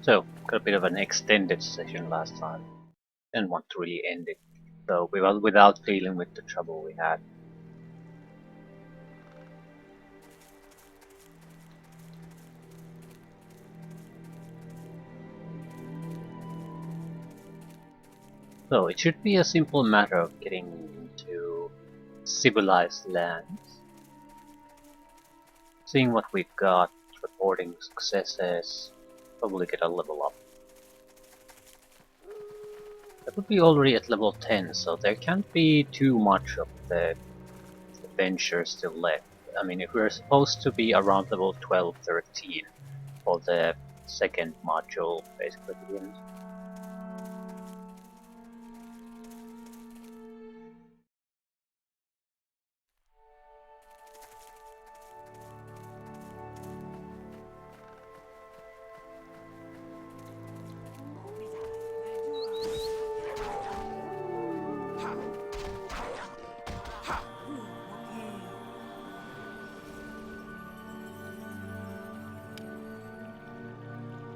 So, got a bit of an extended session last time. Didn't want to really end it, though, without dealing with the trouble we had. So, it should be a simple matter of getting into civilized lands, seeing what we've got, reporting successes, probably get a level up. That would be already at level 10, so there can't be too much of the adventure still left. I mean, if we're supposed to be around level 12, 13 for the second module, basically begins.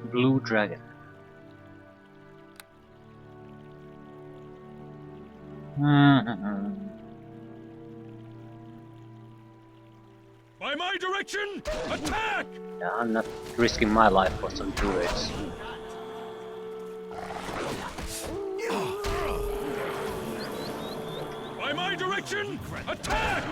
Blue Dragon. By my direction, attack! Yeah, I'm not risking my life for some druids. By my direction, attack!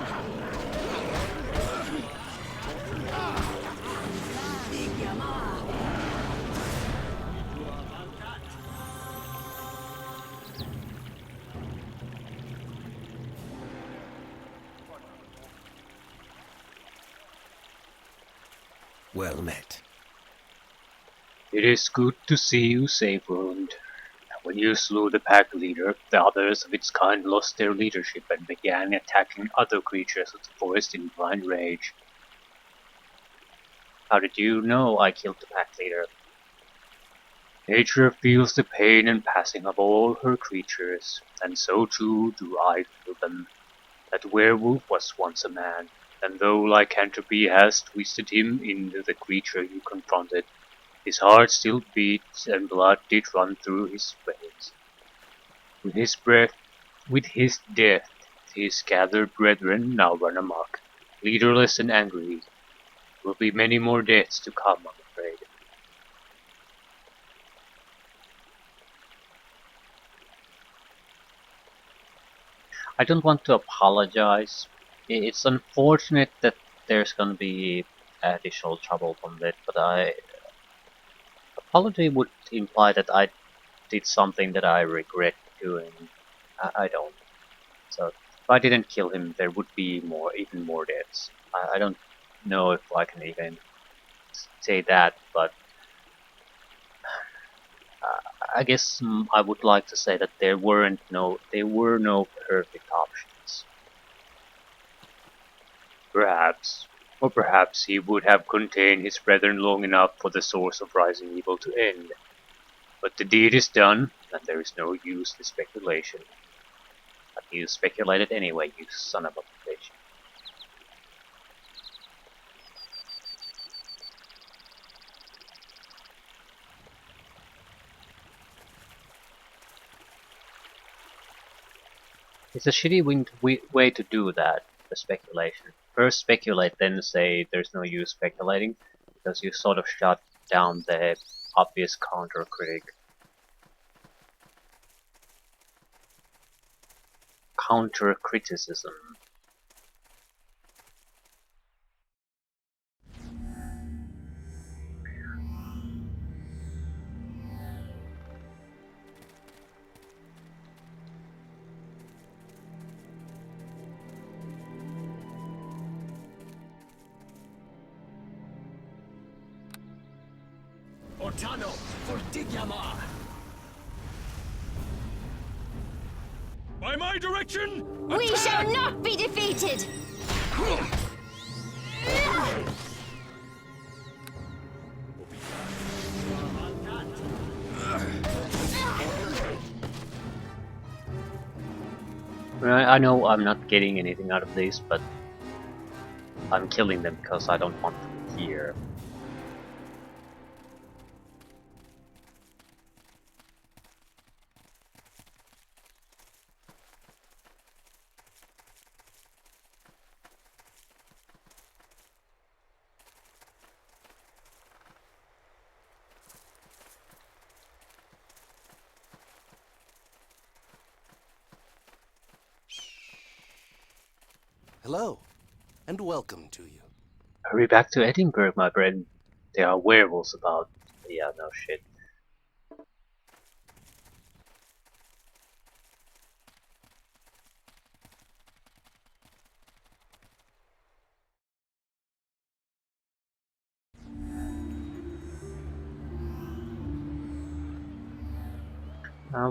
Well met. It is good to see you safe, Wound. When you slew the pack leader, the others of its kind lost their leadership and began attacking other creatures of the forest in blind rage. How did you know I killed the pack leader? Nature feels the pain and passing of all her creatures, and so too do I feel them. That werewolf was once a man, and though lycanthropy has twisted him into the creature you confronted, his heart still beats and blood did run through his veins. With his death, his gathered brethren now run amok, leaderless and angry. Will be many more deaths to come, I'm afraid. I don't want to apologize. It's unfortunate that there's gonna be additional trouble from it, but apology would imply that I did something that I regret doing. I don't. So if I didn't kill him, there would be even more deaths. I don't know if I can even say that, but I guess I would like to say that there were no perfect options. Perhaps, or perhaps he would have contained his brethren long enough for the source of rising evil to end. But the deed is done, and there is no use in speculation. But you speculated anyway, you son of a bitch. It's a shitty way to do that, the speculation. First speculate, then say there's no use speculating, because you sort of shut down the obvious counter-critic. Counter-criticism. Ortano, Fortigiamar! By my direction, attack! We shall not be defeated! I know I'm not getting anything out of this, but I'm killing them because I don't want them here. Hello, and welcome to you. Hurry back to Edinburgh, my friend. There are werewolves about. Yeah, no shit.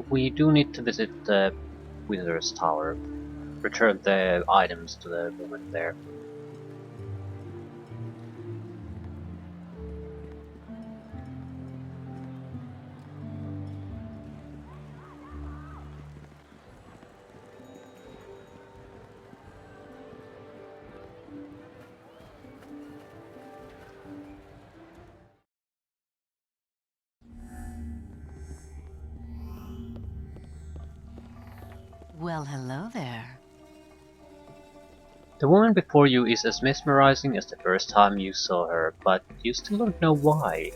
We do need to visit the Wizard's Tower. Return the items to the woman there. Well, hello there. The woman before you is as mesmerizing as the first time you saw her, but you still don't know why.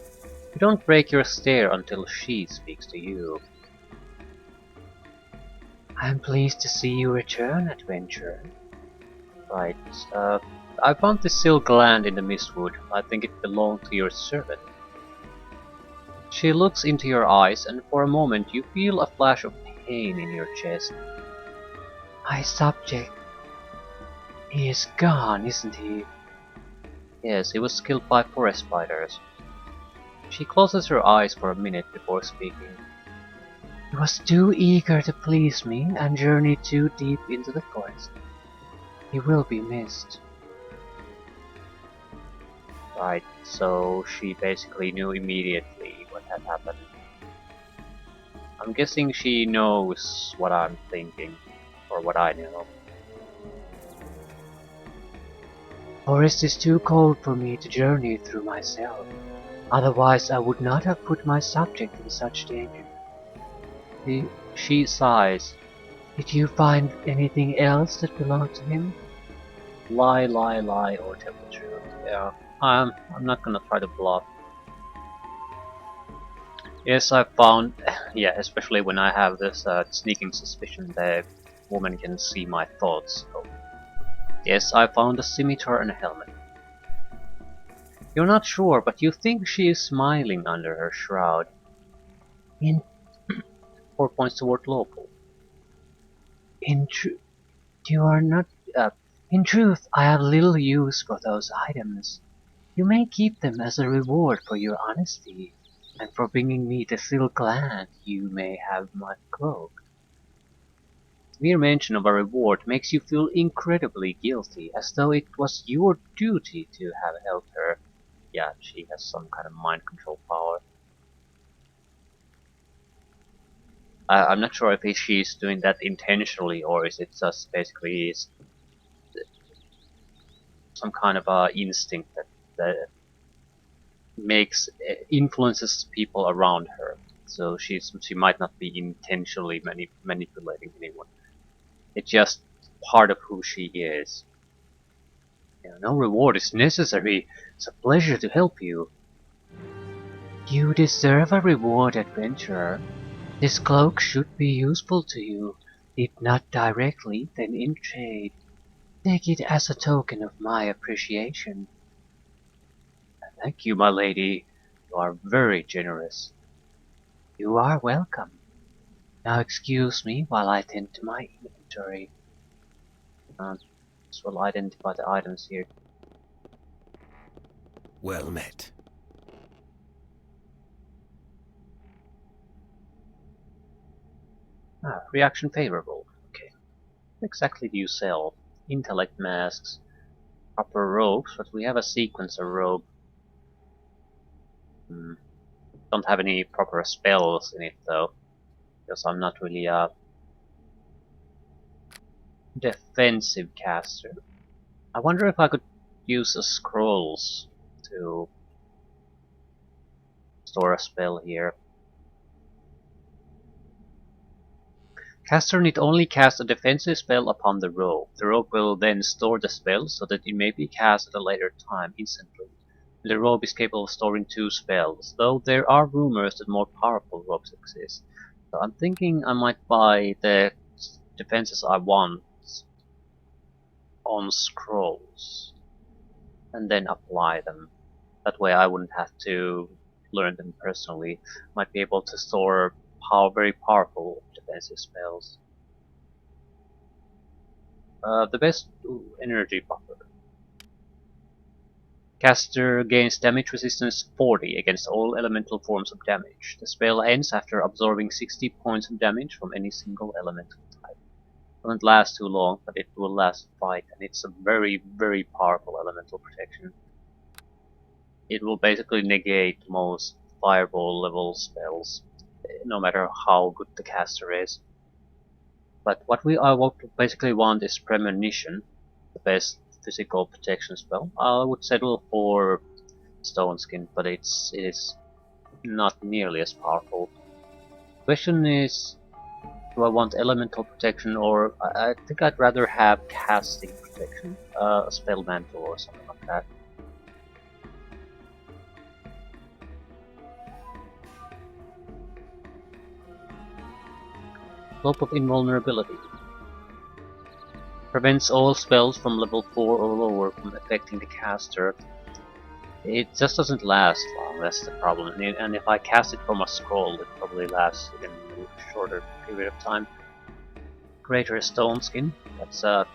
You don't break your stare until she speaks to you. I'm pleased to see you return, adventurer. Right, I found this silk land in the mistwood. I think it belonged to your servant. She looks into your eyes, and for a moment you feel a flash of pain in your chest. My subject. He is gone, isn't he? Yes, he was killed by forest spiders. She closes her eyes for a minute before speaking. He was too eager to please me and journeyed too deep into the forest. He will be missed. Right, so she basically knew immediately what had happened. I'm guessing she knows what I'm thinking, or what I know. Forest is too cold for me to journey through myself. Otherwise I would not have put my subject in such danger. She sighs. Did you find anything else that belonged to him? Lie, or tell the truth. Yeah, I'm not gonna try to bluff. Yes, I found, yeah, especially when I have this sneaking suspicion that woman can see my thoughts. So, yes, I found a scimitar and a helmet. You're not sure, but you think she is smiling under her shroud. In 4 points toward local. In truth, you are not. Uh, in truth, I have little use for those items. You may keep them as a reward for your honesty, and for bringing me the silk land. You may have my cloak. The mere mention of a reward makes you feel incredibly guilty, as though it was your duty to have helped her. Yeah, she has some kind of mind control power. I'm not sure if she's doing that intentionally or is it just basically some kind of instinct that makes influences people around her. So she might not be intentionally manipulating anyone. It's just part of who she is. No reward is necessary. It's a pleasure to help you. You deserve a reward, adventurer. This cloak should be useful to you, if not directly, then in trade. Take it as a token of my appreciation. Thank you, my lady. You are very generous. You are welcome. Now excuse me while I tend to my inventory. This will identify the items here. Well met. Reaction favorable. Okay. What exactly do you sell? Intellect masks, proper robes, but we have a sequencer robe. Don't have any proper spells in it though, because I'm not really a defensive caster. I wonder if I could use the scrolls to store a spell here. Caster need only cast a defensive spell upon the robe. The robe will then store the spell so that it may be cast at a later time instantly. The robe is capable of storing 2 spells, though there are rumors that more powerful robes exist. So I'm thinking I might buy the defenses I want on scrolls and then apply them. That way I wouldn't have to learn them personally. Might be able to store very powerful defensive spells. The best energy buffer. Caster gains damage resistance 40 against all elemental forms of damage. The spell ends after absorbing 60 points of damage from any single elemental type. It doesn't last too long, but it will last a fight, and it's a very, very powerful elemental protection. It will basically negate most fireball level spells, no matter how good the caster is. But what I basically want is Premonition, the best physical protection spell. I would settle for Stone Skin, but it is not nearly as powerful. Question is, do I want elemental protection, or I think I'd rather have casting protection, a spell mantle or something like that. Cloak of Invulnerability. Prevents all spells from level 4 or lower from affecting the caster. It just doesn't last long, that's the problem. And if I cast it from a scroll, it probably lasts in a shorter period of time. Greater Stone Skin. That's a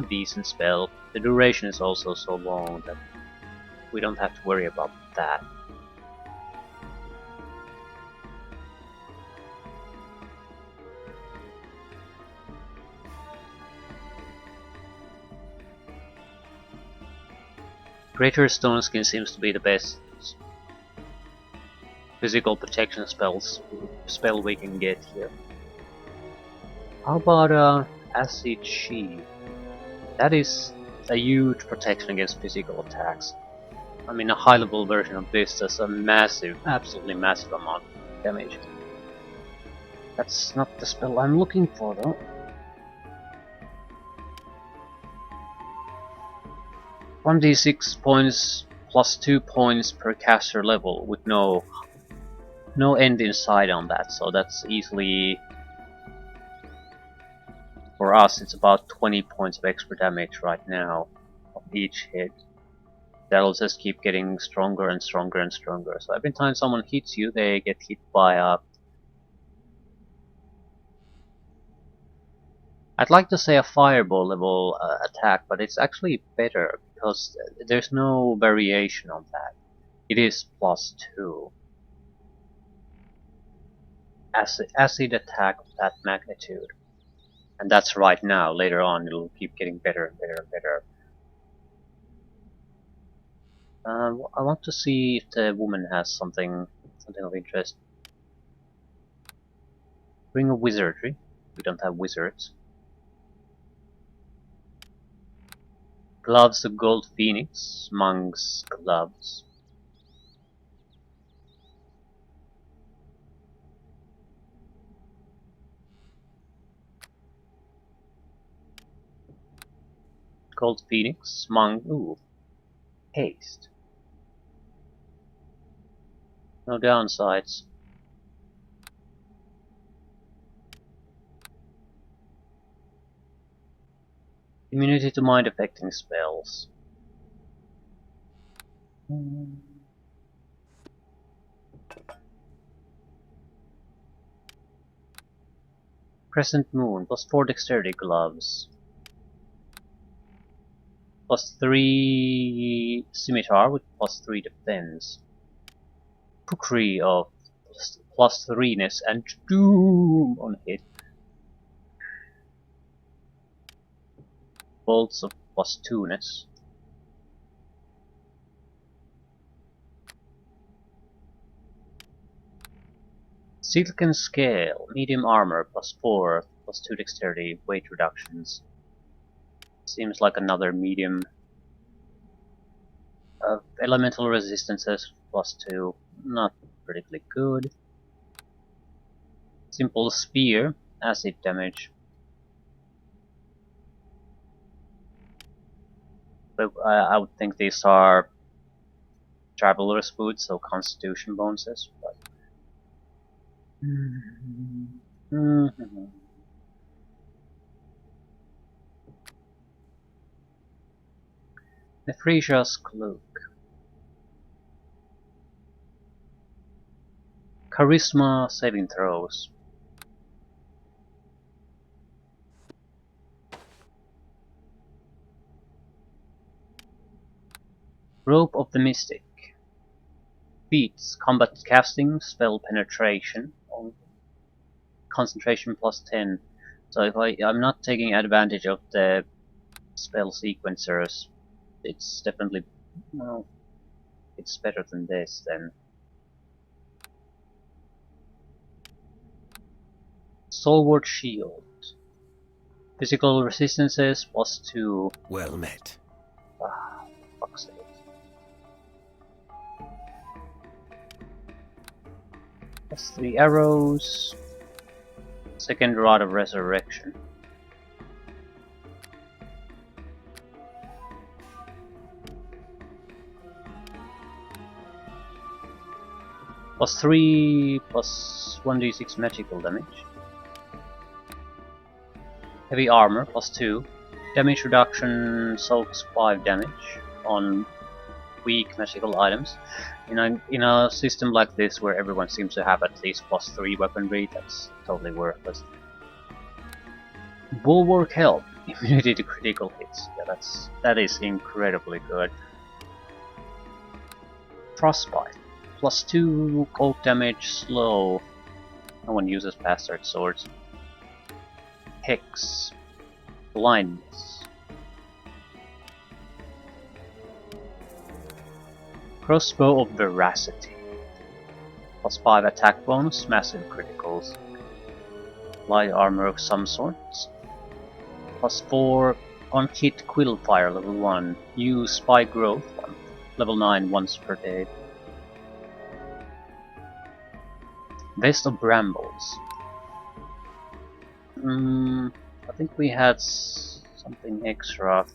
decent spell. The duration is also so long that we don't have to worry about that. Greater Stone Skin seems to be the best physical protection spell we can get here. How about Acid Sheath? That is a huge protection against physical attacks. I mean, a high level version of this does a massive, absolutely massive amount of damage. That's not the spell I'm looking for though. One d6 points plus 2 points per caster level with no end in sight on that, so that's easily, for us it's about 20 points of extra damage right now of each hit. That'll just keep getting stronger and stronger and stronger. So every time someone hits you, they get hit by a... I'd like to say a fireball level attack, but it's actually better because there's no variation on that. It is plus 2. Acid attack of that magnitude. And that's right now. Later on it'll keep getting better and better and better. I want to see if the woman has something of interest. Ring of Wizardry. We don't have wizards. Gloves of Gold Phoenix. Monk's gloves. Gold Phoenix. Monk. Ooh. Haste. No downsides. Immunity to mind affecting spells. Crescent Moon, plus 4 dexterity gloves. Plus 3 scimitar with plus 3 defense. Kukri of plus 3-ness and doom on hit. Bolts of plus 2-ness. Silken Scale, medium armor, plus 4, plus 2 dexterity, weight reductions. Seems like another medium. Elemental resistances, plus 2, not particularly good. Simple Spear, acid damage. But I would think these are traveler's boots, so constitution bonuses. But Nephresia's Cloak. Charisma saving throws. Robe of the Mystic. Beats combat casting, spell penetration, on concentration plus 10. So if I'm not taking advantage of the spell sequencers, it's definitely, well, it's better than this then. Soulward Shield. Physical resistances plus 2. Well met. Ah, fuck's sake. Plus 3 arrows. Second Rod of Resurrection. Plus 3 plus 1d6 magical damage. Heavy armor plus 2. Damage reduction soaks 5 damage on weak magical items. In a system like this where everyone seems to have at least plus 3 weaponry, that's totally worthless. Bulwark Help. Immunity to critical hits. Yeah, that is incredibly good. Frostbite. Plus 2 cold damage, slow. No one uses bastard swords. Hex. Blindness. Crossbow of Veracity. Plus 5 attack bonus, massive criticals. Light armor of some sorts. Plus 4 on hit Quillfire level 1. Use Spy Growth level 9 once per day. Vest of Brambles. I think we had something extra.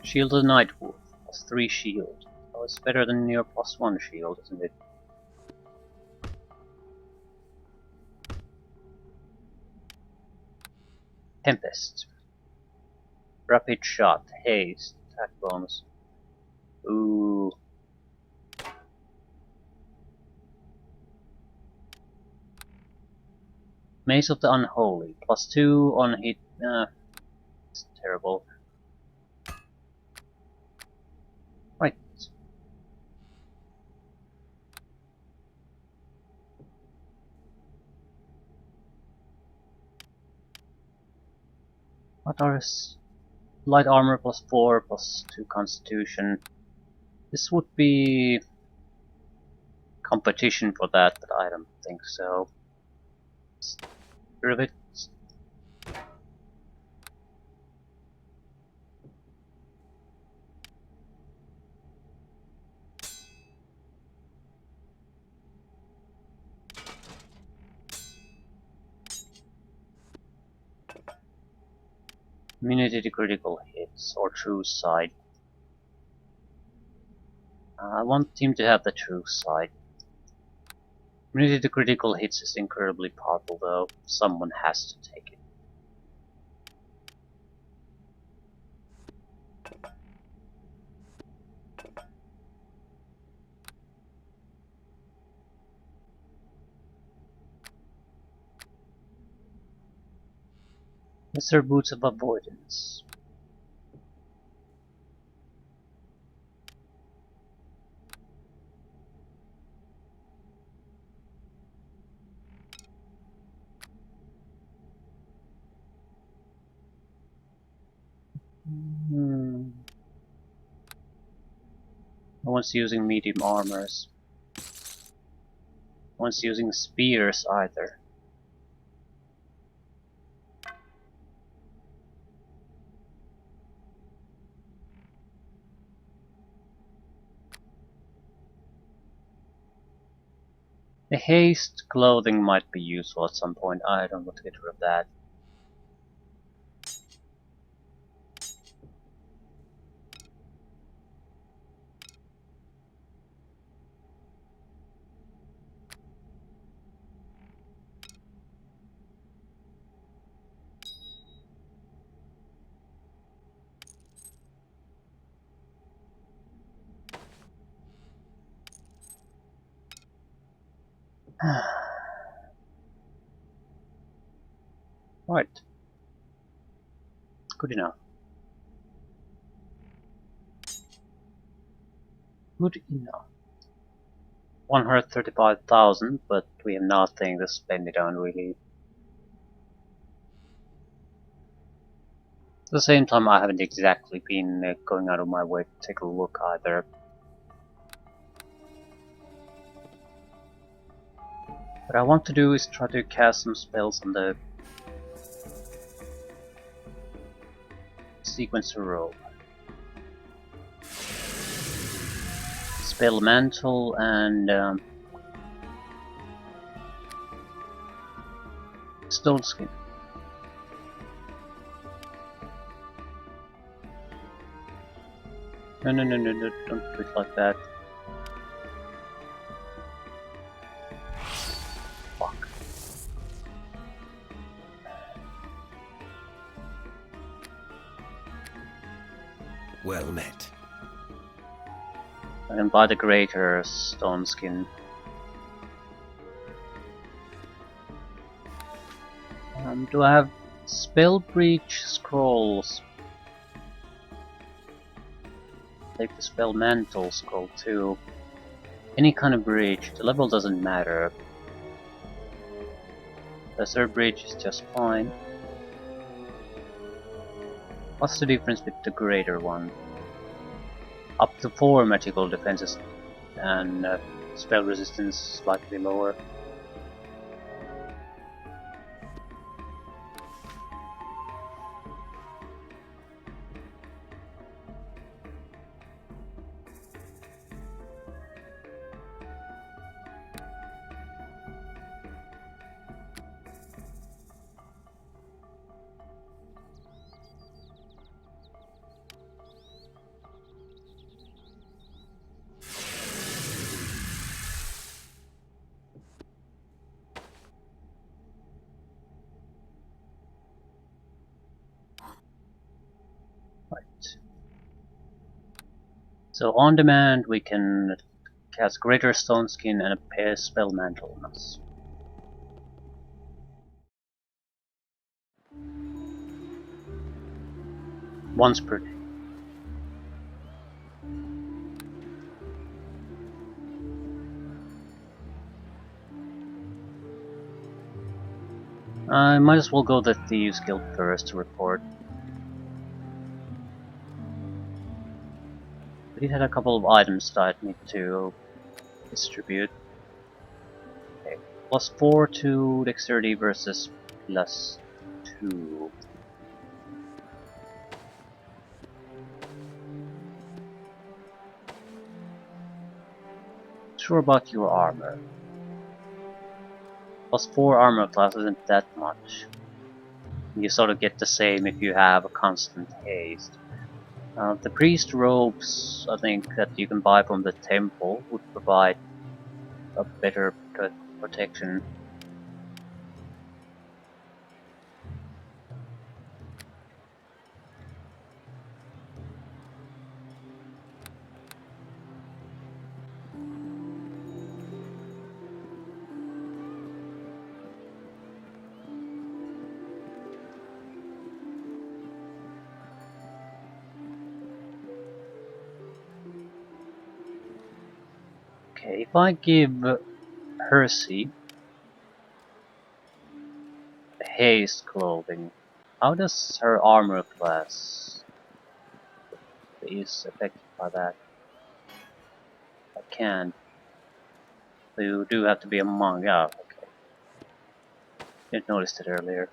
Shield of the Nightwolf, plus 3 shield. Oh, it's better than your plus 1 shield, isn't it? Tempest. Rapid Shot, Haste, attack bonus. Ooh. Mace of the Unholy, plus 2 on hit. It's terrible. Right. What are light armor plus 4 plus 2 constitution? This would be competition for that, but I don't think so. Rivet. Immunity to critical hits or true sight. I want him to have the true sight. Immunity to critical hits is incredibly powerful though. Someone has to take it. Lesser Boots of Avoidance. No one's using medium armors. No one's using spears either. The haste clothing might be useful at some point. I don't want to get rid of that. Right. Good enough. Good enough. 135,000, but we have nothing to spend it on really. At the same time, I haven't exactly been going out of my way to take a look either. What I want to do is try to cast some spells on the sequencer robe. Spell mantle and stone skin. No, don't do it like that. Fuck. Well met. I can buy the greater stone skin. Do I have spell breach scrolls? Take the spell mantle scroll too. Any kind of breach, the level doesn't matter. The third breach is just fine. What's the difference with the greater one? Up to 4 magical defenses and spell resistance slightly lower. So on demand we can cast Greater Stone Skin and a pair spell mantle on us. Once per day. I might as well go to the Thieves Guild first to report. We did have a couple of items that I need to distribute. Okay. +4 to dexterity versus +2. Sure about your armor. +4 armor class isn't that much. You sort of get the same if you have a constant haste. The priest robes, I think, that you can buy from the temple would provide a better protection. Okay, if I give Hersey the haste clothing, how does her armor class is affected by that? I can't. So you do have to be a monk. Yeah, okay. Didn't notice it earlier.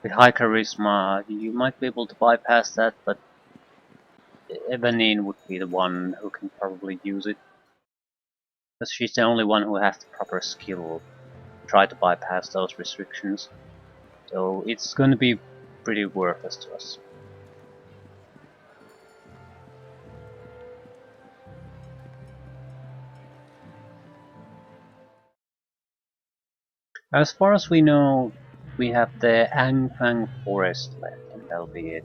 With high charisma, you might be able to bypass that, but Evanine would be the one who can probably use it. Because she's the only one who has the proper skill to try to bypass those restrictions. So it's going to be pretty worthless to us. As far as we know, we have the Anfang Forest left, and that'll be it.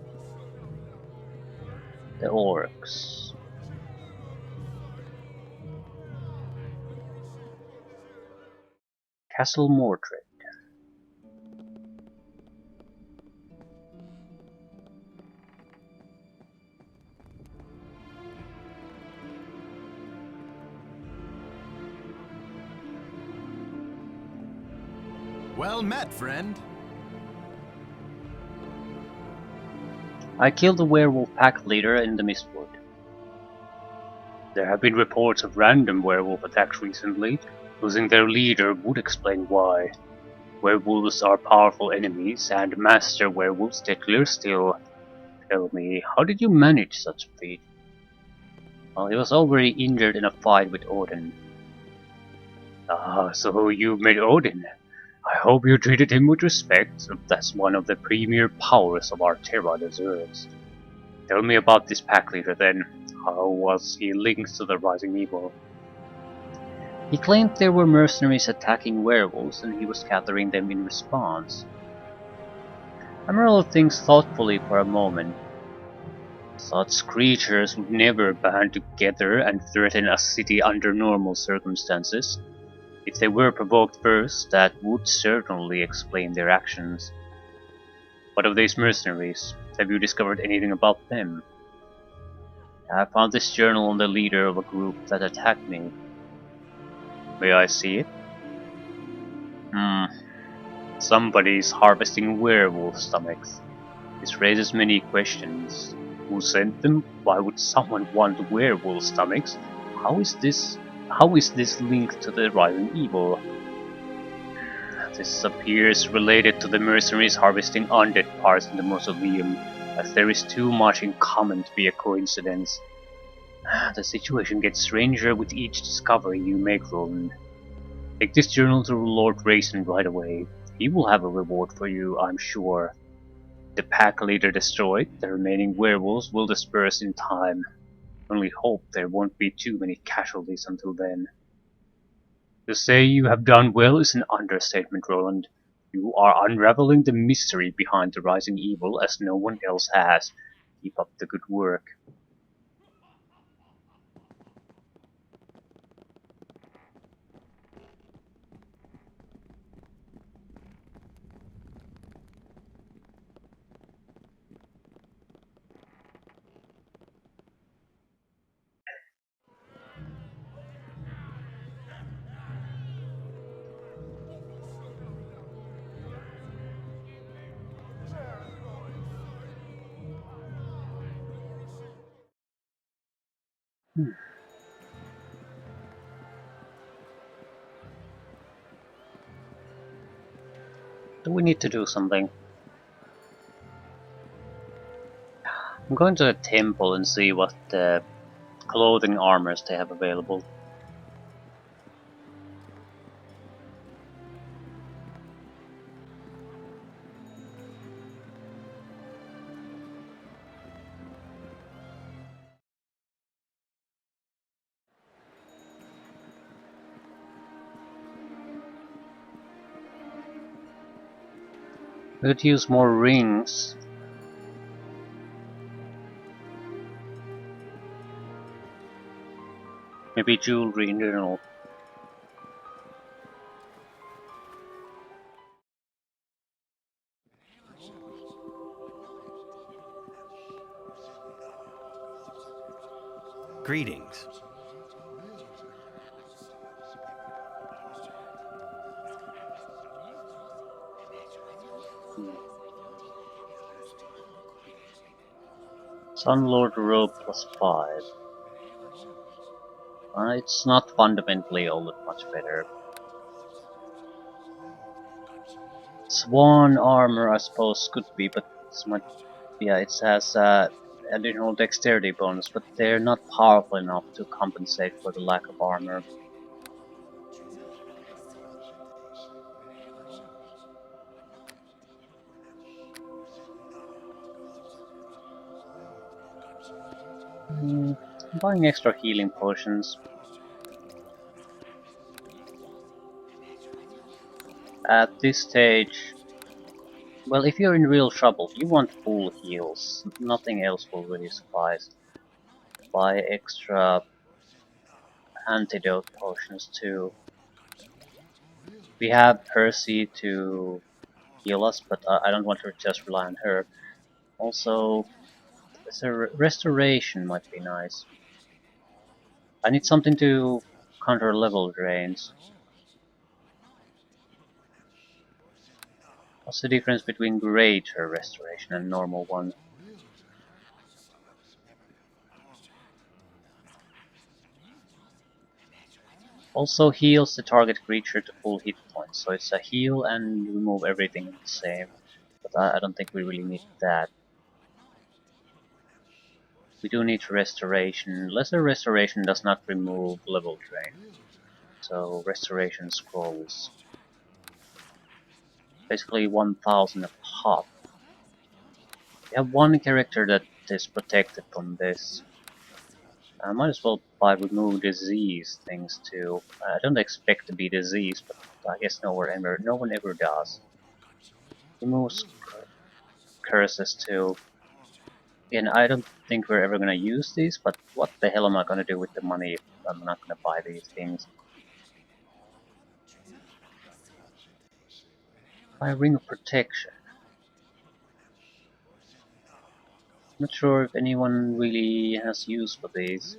The orcs. Castle Mordred. Well met, friend. I killed the werewolf pack leader in the Mistwood. There have been reports of random werewolf attacks recently. Losing their leader would explain why. Werewolves are powerful enemies, and master werewolves deadlier still. Tell me, how did you manage such a feat? Well, he was already injured in a fight with Odin. Ah, so you met Odin. I hope you treated him with respect. That's one of the premier powers of Arterra deserves. Tell me about this pack leader then. How was he linked to the rising evil? He claimed there were mercenaries attacking werewolves and he was gathering them in response. Emerald thinks thoughtfully for a moment. Such creatures would never band together and threaten a city under normal circumstances. If they were provoked first, that would certainly explain their actions. What of these mercenaries? Have you discovered anything about them? I found this journal on the leader of a group that attacked me. May I see it? Somebody's harvesting werewolf stomachs. This raises many questions. Who sent them? Why would someone want werewolf stomachs? How is this linked to the rising evil? This appears related to the mercenaries harvesting undead parts in the mausoleum, as there is too much in common to be a coincidence. The situation gets stranger with each discovery you make, Roland. Take this journal to Lord Raisin right away. He will have a reward for you, I'm sure. The pack leader destroyed, the remaining werewolves will disperse in time. Only hope there won't be too many casualties until then. To say you have done well is an understatement, Roland. You are unraveling the mystery behind the rising evil as no one else has. Keep up the good work. Do we need to do something? I'm going to a temple and see what clothing armors they have available. We could use more rings. Maybe jewelry in general. Greetings. Sunlord robe +5. It's not fundamentally all that much better. Swan armor, I suppose, could be, but it's much, yeah, it has additional dexterity bonus, but they're not powerful enough to compensate for the lack of armor. I'm buying extra healing potions. At this stage, well, if you're in real trouble, you want full heals. Nothing else will really suffice. Buy extra antidote potions too. We have Percy to heal us, but I don't want to just rely on her. Also, restoration might be nice. I need something to counter level drains. What's the difference between greater restoration and normal one? Also heals the target creature to full hit points, so it's a heal and remove everything in the same. But I don't think we really need that. We do need restoration. Lesser restoration does not remove level drain. So restoration scrolls. Basically 1000 a pop. We have one character that is protected from this. I might as well buy remove disease things too. I don't expect to be diseased, but I guess no one ever does. Removes curses too. Again, I don't think we're ever gonna use these, but what the hell am I gonna do with the money if I'm not gonna buy these things? Buy a ring of protection. Not sure if anyone really has use for these.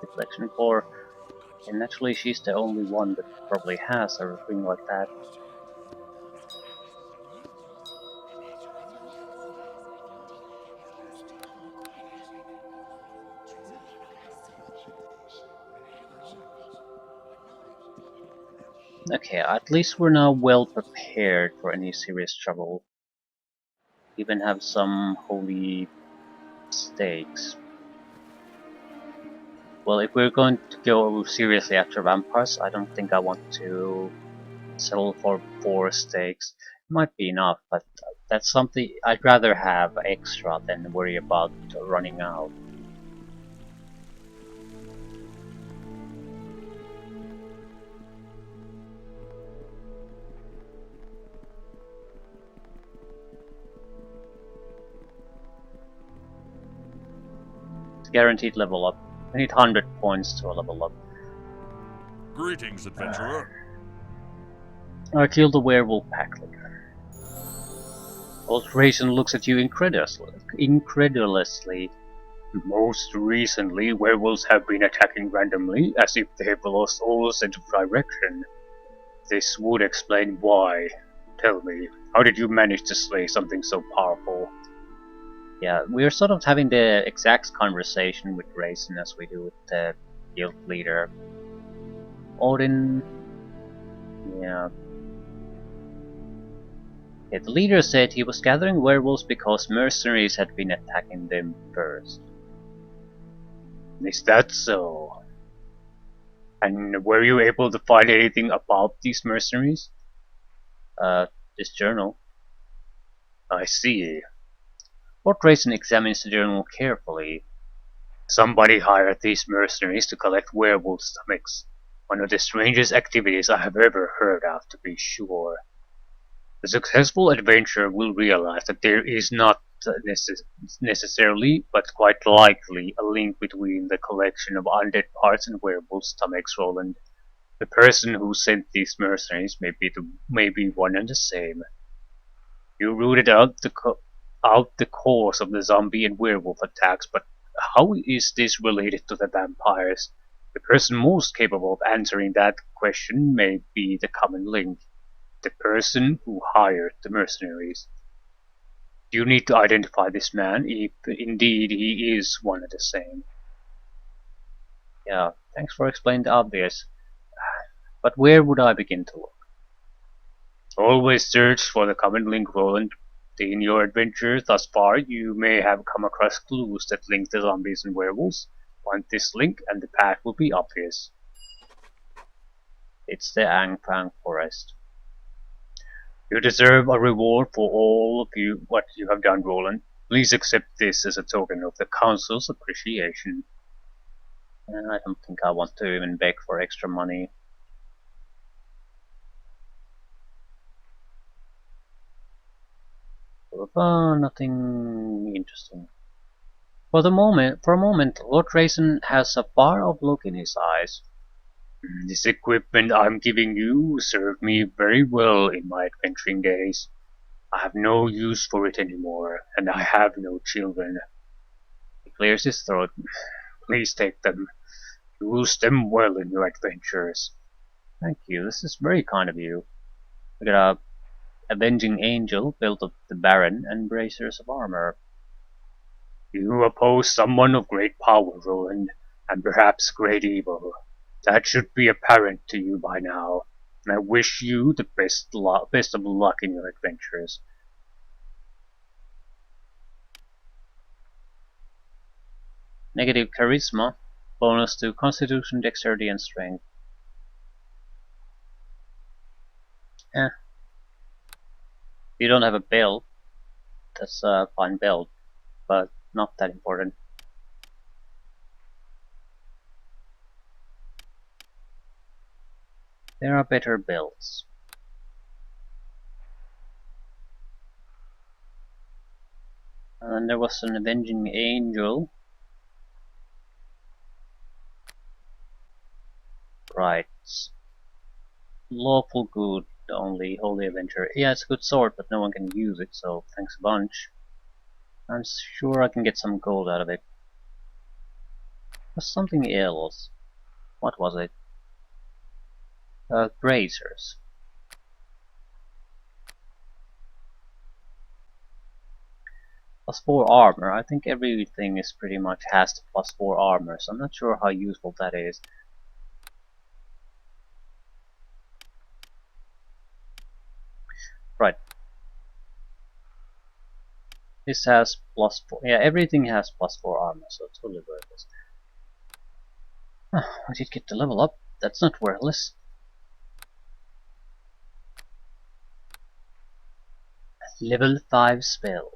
Deflection 4. And naturally she's the only one that probably has a ring like that. Okay, at least we're now well prepared for any serious trouble. Even have some holy stakes. Well, if we're going to go seriously after vampires, I don't think I want to settle for 4 stakes. It might be enough, but that's something I'd rather have extra than worry about running out. It's guaranteed level up. I need 100 points to level up. Greetings, adventurer. I killed the werewolf pack leader. Old Raisin looks at you incredulously. Most recently, werewolves have been attacking randomly, as if they have lost all sense of direction. This would explain why. Tell me, how did you manage to slay something so powerful? Yeah, we're sort of having the exact conversation with Raisin as we do with the guild leader. Odin... yeah. Yeah, the leader said he was gathering werewolves because mercenaries had been attacking them first. Is that so? And were you able to find anything about these mercenaries? This journal. I see. Lord Raisin examines the journal carefully. Somebody hired these mercenaries to collect werewolf stomachs. One of the strangest activities I have ever heard of, to be sure. The successful adventurer will realize that there is not necessarily, but quite likely, a link between the collection of undead parts and werewolf stomachs, Roland. The person who sent these mercenaries may be one and the same. You rooted out the cause of the zombie and werewolf attacks, but how is this related to the vampires? The person most capable of answering that question may be the common link. The person who hired the mercenaries. You need to identify this man, if indeed he is one and the same. Yeah, thanks for explaining the obvious. But where would I begin to look? Always search for the common link, Roland. In your adventure thus far, you may have come across clues that link the zombies and werewolves. Find this link and the path will be obvious. It's the Angfang Forest. You deserve a reward for all of what you have done, Roland. Please accept this as a token of the Council's appreciation. And I don't think I want to even beg for extra money. Nothing interesting. For a moment, Lord Raisin has a far-off look in his eyes. This equipment I'm giving you served me very well in my adventuring days. I have no use for it anymore, and I have no children. He clears his throat. Please take them. Use them well in your adventures. Thank you, this is very kind of you. We got a avenging angel built of the Baron and bracers of armor. You oppose someone of great power, Roland, and perhaps great evil. That should be apparent to you by now, and I wish you the best of luck in your adventures. Negative charisma, bonus to constitution, dexterity, and strength. Eh, you don't have a belt. That's a fine belt, but not that important. There are better belts. And there was an avenging angel. Right. Lawful good only, holy avenger. Yeah, it's a good sword, but no one can use it, so thanks a bunch. I'm sure I can get some gold out of it. There's something else. What was it? Bracers. +4 armor. I think everything is pretty much has the +4 armor, so I'm not sure how useful that is. Right. This has +4. Yeah, everything has +4 armor, so it's totally worthless. I did get the level up. That's not worthless. Level 5 spell.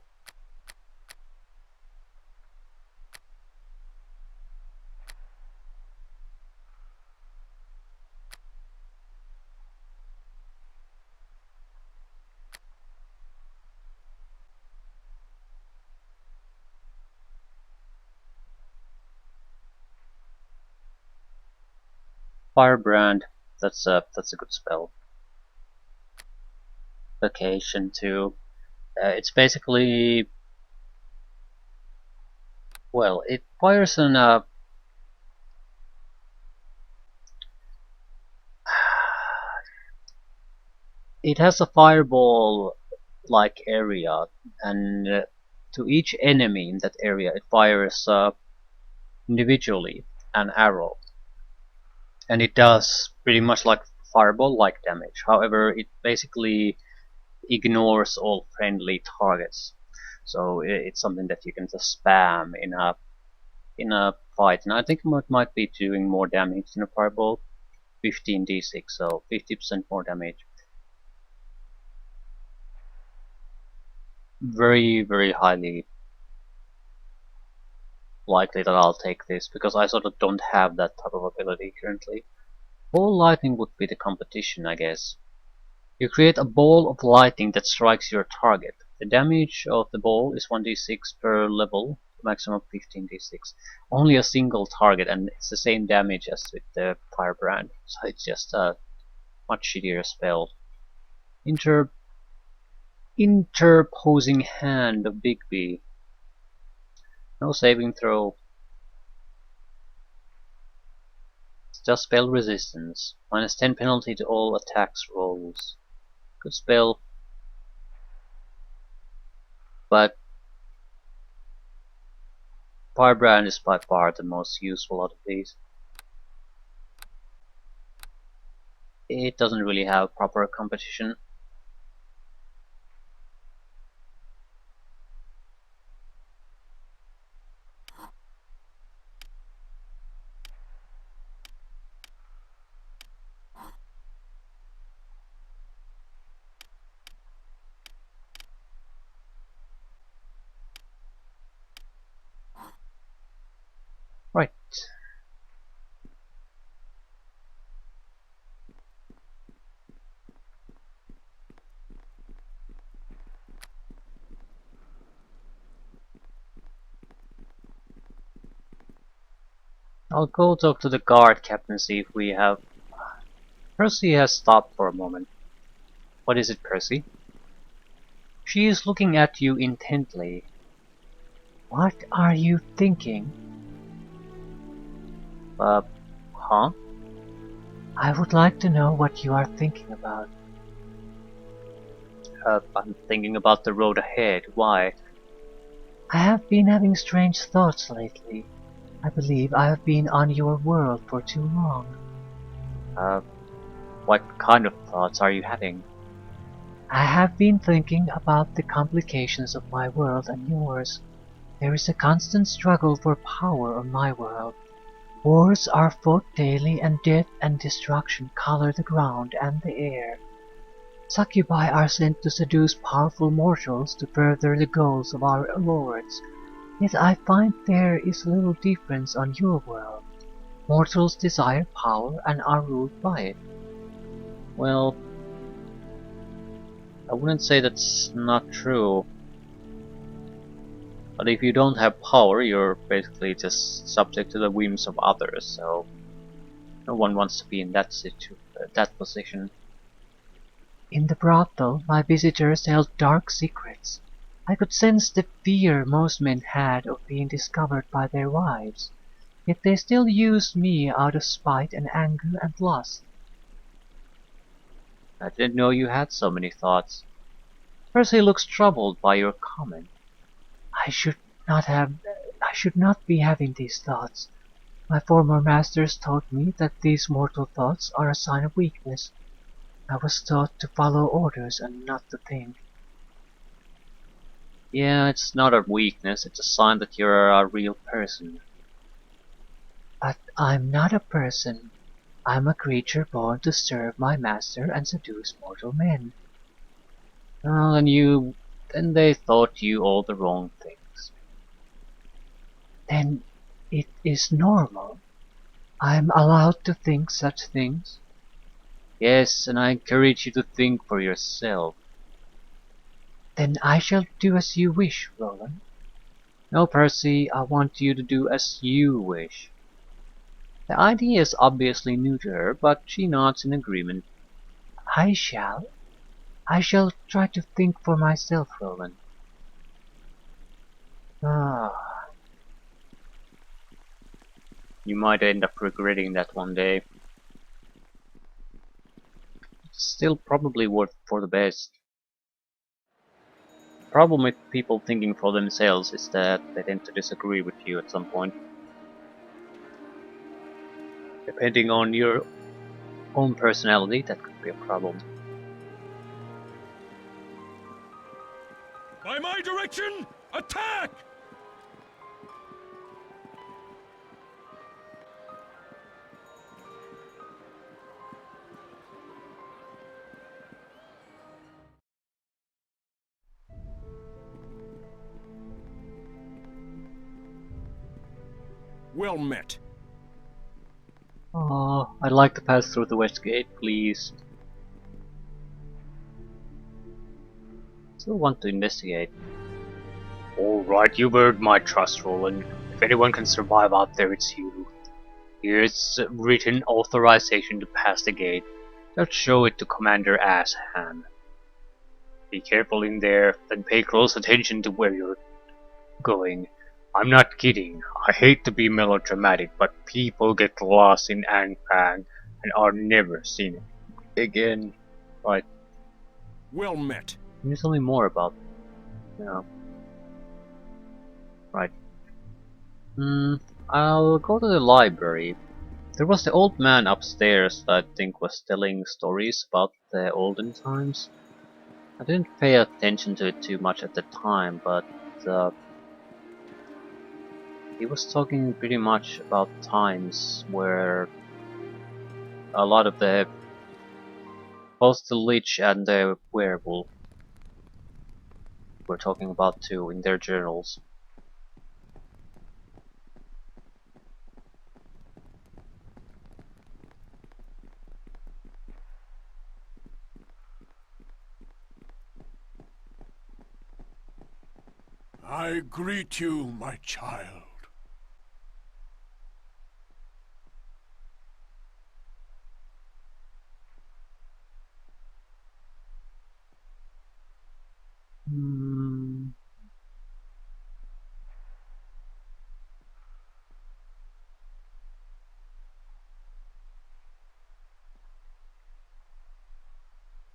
Firebrand. That's a good spell. Vacation too. It's basically, well, it fires an it has a fireball like area, and to each enemy in that area it fires individually an arrow, and it does pretty much like fireball like damage. However, it basically ignores all friendly targets, so it's something that you can just spam in a fight, and I think it might be doing more damage than a fireball. 15d6, so 50% more damage. Very highly likely that I'll take this, because I sort of don't have that type of ability currently. Ball lightning would be the competition, I guess. You create a ball of lightning that strikes your target. The damage of the ball is 1d6 per level, maximum 15d6. Only a single target, and it's the same damage as with the Firebrand, so it's just a much shittier spell. Interposing hand of Bigby. No saving throw. It's just spell resistance. -10 penalty to all attacks rolls. Good spell. But Firebrand is by far the most useful out of these. It doesn't really have proper competition. Right. I'll go talk to the guard captain, see if we have... Percy has stopped for a moment. What is it, Percy? She is looking at you intently. What are you thinking? Huh? I would like to know what you are thinking about. I'm thinking about the road ahead. Why? I have been having strange thoughts lately. I believe I have been on your world for too long. What kind of thoughts are you having? I have been thinking about the complications of my world and yours. There is a constant struggle for power on my world. Wars are fought daily and death and destruction color the ground and the air. Succubi are sent to seduce powerful mortals to further the goals of our lords. Yet I find there is little difference on your world. Mortals desire power and are ruled by it. Well, I wouldn't say that's not true. But if you don't have power, you're basically just subject to the whims of others, so no one wants to be in that position. In the brothel, my visitors held dark secrets. I could sense the fear most men had of being discovered by their wives, yet they still used me out of spite and anger and lust. I didn't know you had so many thoughts. Percy looks troubled by your comment. I should not have I should not be having these thoughts. My former masters taught me that these mortal thoughts are a sign of weakness. I was taught to follow orders and not to think. Yeah, it's not a weakness, it's a sign that you're a real person. But I'm not a person. I'm a creature born to serve my master and seduce mortal men. Well, then they taught you all the wrong things. Then it is normal. I'm allowed to think such things. Yes, and I encourage you to think for yourself. Then I shall do as you wish, Roland. No, Percy, I want you to do as you wish. The idea is obviously new to her, but she nods in agreement. I shall. I shall try to think for myself, Roland. Ah, you might end up regretting that one day. Still probably worth for the best. The problem with people thinking for themselves is that they tend to disagree with you at some point. Depending on your own personality, that could be a problem. By my direction, attack! Well met. Oh, I'd like to pass through the west gate, please. Still want to investigate. Alright, you've earned my trust, Roland. If anyone can survive out there, it's you. Here's written authorization to pass the gate. Just show it to Commander Ashan. Be careful in there, then pay close attention to where you're going. I'm not kidding. I hate to be melodramatic, but people get lost in Anpang and are never seen again. Right. Well met. Can you tell me more about... No. Right. I'll go to the library. There was the old man upstairs that I think was telling stories about the olden times. I didn't pay attention to it too much at the time, but he was talking pretty much about times where a lot of both the Lich and the Werewolf were talking about too in their journals. I greet you, my child.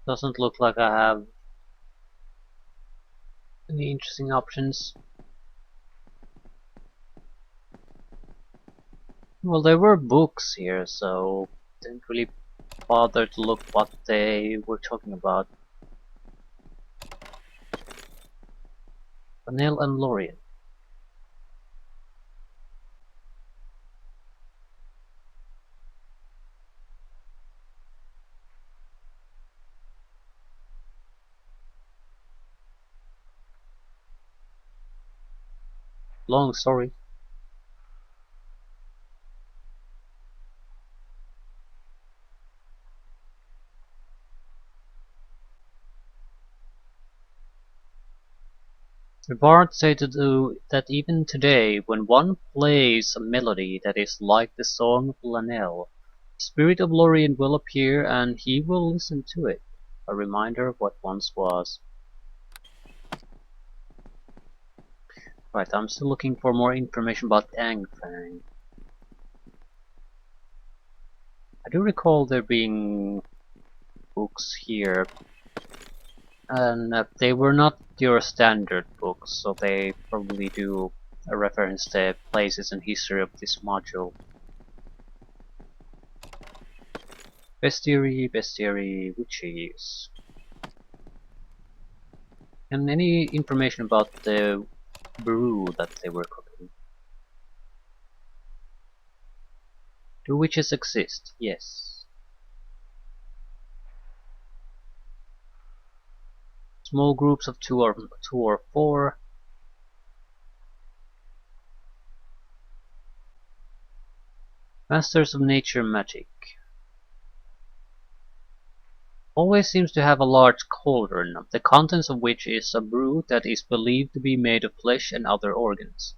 Doesn't look like I have any interesting options. Well, there were books here, so didn't really bother to look what they were talking about. Vanille and Lorien. Long story. The bard stated that even today, when one plays a melody that is like the song of Lanel, the spirit of Lorien will appear and he will listen to it, a reminder of what once was. Right, I'm still looking for more information about Angfang. I do recall there being books here, and they were not your standard books, so they probably do reference the places and history of this module. Bestiary, witches. And any information about the brew that they were cooking? Do witches exist? Yes. Small groups of two or four. Masters of nature magic. Always seems to have a large cauldron, the contents of which is a brew that is believed to be made of flesh and other organs.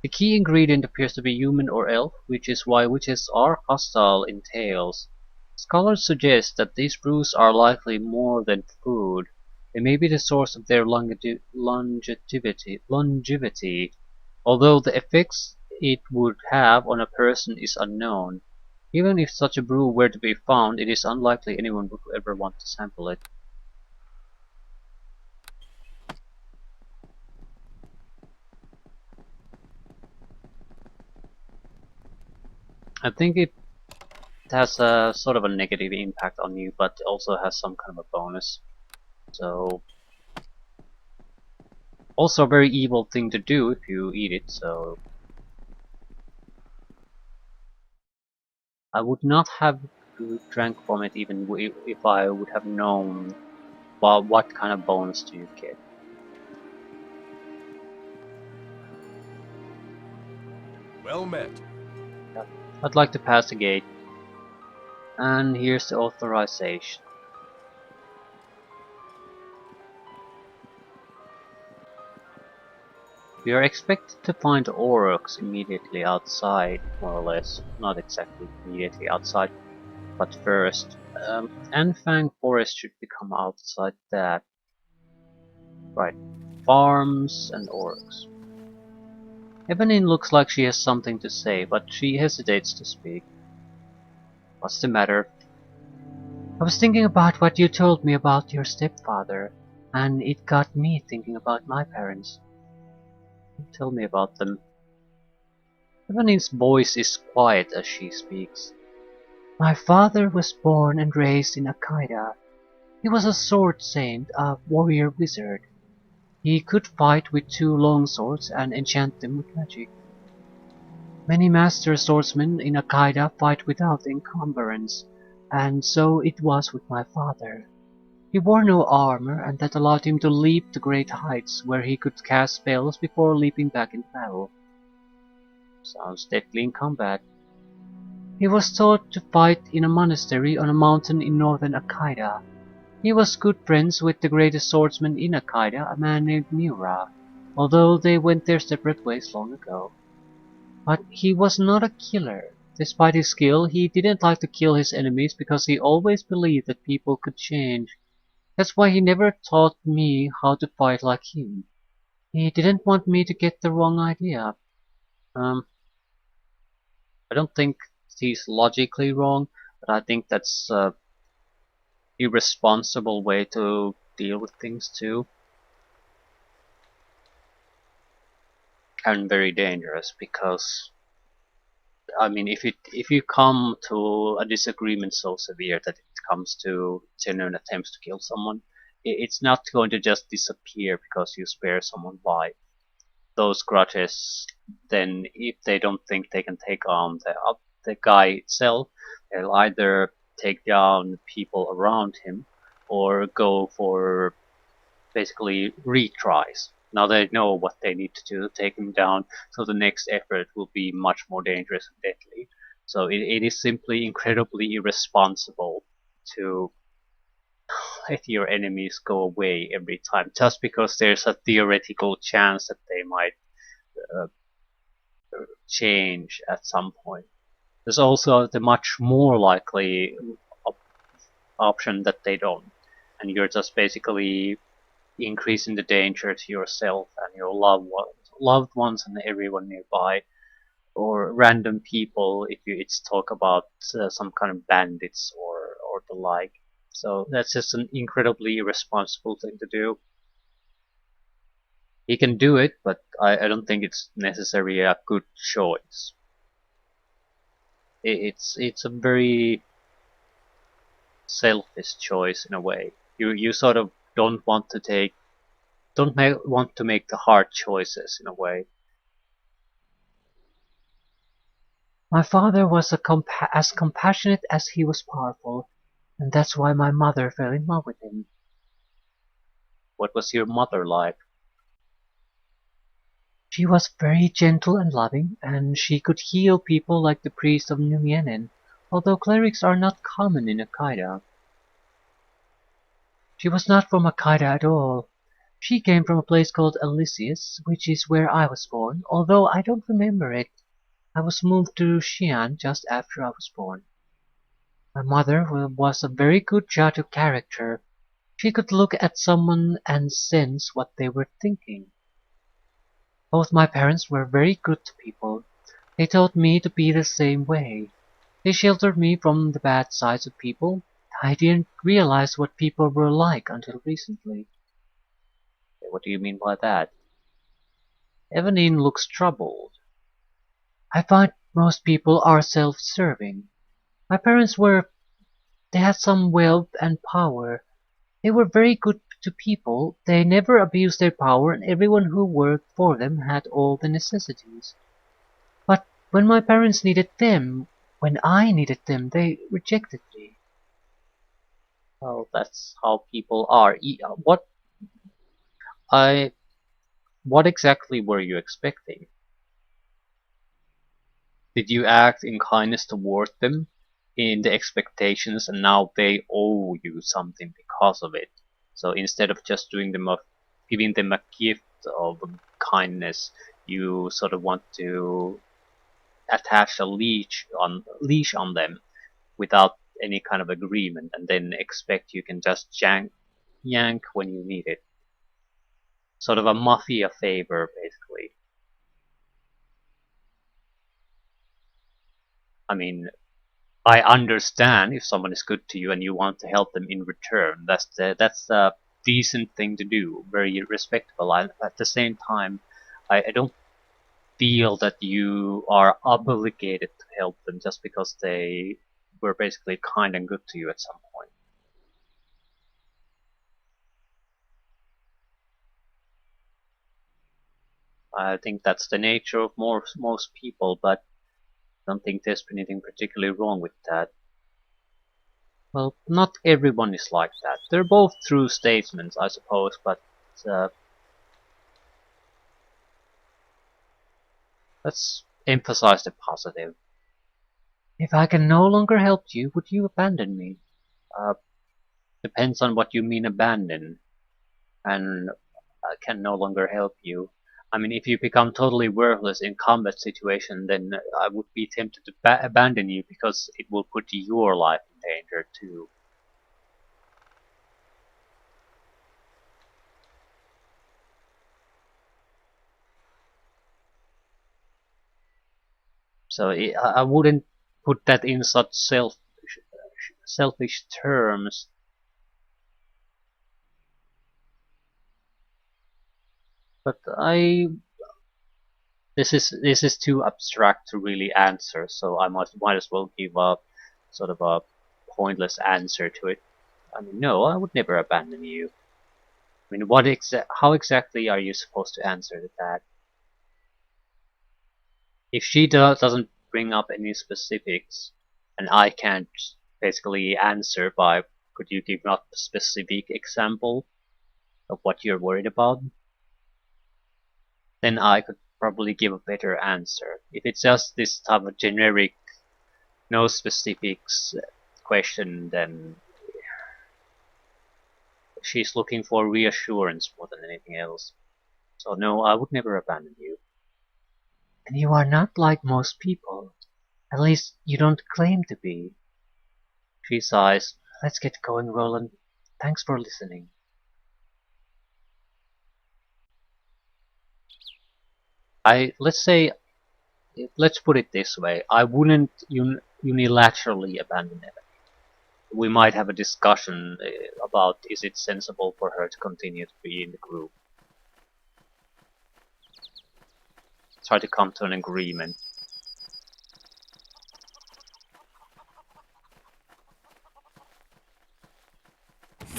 The key ingredient appears to be human or elf, which is why witches are hostile in tales. Scholars suggest that these brews are likely more than food. They may be the source of their longevity, although the effects it would have on a person is unknown. Even if such a brew were to be found, it is unlikely anyone would ever want to sample it. I think it has a sort of a negative impact on you, but also has some kind of a bonus. So, also a very evil thing to do if you eat it, so I would not have drank from it even if I would have known what kind of bonus do you get. Well met. I'd like to pass the gate. And here's the authorization. We are expected to find Aurochs immediately outside, more or less. Not exactly immediately outside, but first. Anfang Forest should become outside that. Right. Farms and Aurochs. Evelyn looks like she has something to say, but she hesitates to speak. What's the matter? I was thinking about what you told me about your stepfather, and it got me thinking about my parents. Tell me about them. Evelyn's voice is quiet as she speaks. My father was born and raised in Akaida. He was a sword saint, a warrior wizard. He could fight with two long swords and enchant them with magic. Many master swordsmen in Akaida fight without encumbrance, and so it was with my father. He wore no armor, and that allowed him to leap to great heights where he could cast spells before leaping back in battle. Sounds deadly in combat. He was taught to fight in a monastery on a mountain in northern Akaida. He was good friends with the greatest swordsman in Akaida, a man named Miura, although they went their separate ways long ago. But he was not a killer. Despite his skill, he didn't like to kill his enemies because he always believed that people could change. That's why he never taught me how to fight like him. He didn't want me to get the wrong idea. I don't think he's logically wrong, but I think that's irresponsible way to deal with things too, and very dangerous because I mean, if you come to a disagreement so severe that it comes to genuine attempts to kill someone, it's not going to just disappear because you spare someone's life. Those grudges, then if they don't think they can take on the guy itself, they'll either take down people around him or go for basically retries. Now they know what they need to do to take him down, so the next effort will be much more dangerous and deadly. So it is simply incredibly irresponsible to let your enemies go away every time, just because there's a theoretical chance that they might uh, change at some point. There's also the much more likely op- option that they don't, and you're just basically increasing the danger to yourself and your loved ones and everyone nearby, or random people if you it's talk about some kind of bandits or the like. So that's just an incredibly irresponsible thing to do. He can do it, but I don't think it's necessarily a good choice. It's a very selfish choice in a way. You sort of want to make the hard choices in a way. My father was as compassionate as he was powerful, and that's why my mother fell in love with him. What was your mother like? She was very gentle and loving, and she could heal people like the priest of NWN, although clerics are not common in Akida. She was not from Akida at all. She came from a place called Elysius, which is where I was born, although I don't remember it. I was moved to Xi'an just after I was born. My mother was a very good judge of character. She could look at someone and sense what they were thinking. Both my parents were very good to people. They taught me to be the same way. They sheltered me from the bad sides of people. I didn't realize what people were like until recently. What do you mean by that? Evelyn looks troubled. I find most people are self-serving. My parents they had some wealth and power. They were very good to people. They never abused their power, and everyone who worked for them had all the necessities. But when my parents needed them, when I needed them, they rejected me. Well, that's how people are. I what exactly were you expecting? Did you act in kindness toward them in the expectations and now they owe you something because of it? So instead of just giving them a gift of kindness, you sort of want to attach a leash on them without any kind of agreement and then expect you can just yank when you need it. Sort of a mafia favor, basically. I mean, I understand if someone is good to you and you want to help them in return. That's a decent thing to do, very respectable. At the same time, I don't feel that you are obligated to help them just because they were basically kind and good to you at some point. I think that's the nature of most people, but I don't think there's anything particularly wrong with that. Well, not everyone is like that. They're both true statements, I suppose, but uh, let's emphasize the positive. If I can no longer help you, would you abandon me? Uh, Depends on what you mean abandon, and I can no longer help you. I mean, if you become totally worthless in combat situation, then I would be tempted to abandon you because it will put your life in danger too. So I wouldn't put that in such selfish terms. But this is too abstract to really answer, so I might as well give up sort of a pointless answer to it. I mean, no, I would never abandon you. I mean, how exactly are you supposed to answer to that? If she doesn't bring up any specifics, and I can't basically answer by, could you give up a specific example of what you're worried about, then I could probably give a better answer. If it's just this type of generic, no specifics question, then she's looking for reassurance more than anything else. So no, I would never abandon you. And you are not like most people. At least you don't claim to be. She sighs. Let's get going, Roland. Thanks for listening. Let's put it this way. I wouldn't unilaterally abandon it. We might have a discussion about is it sensible for her to continue to be in the group. Try to come to an agreement.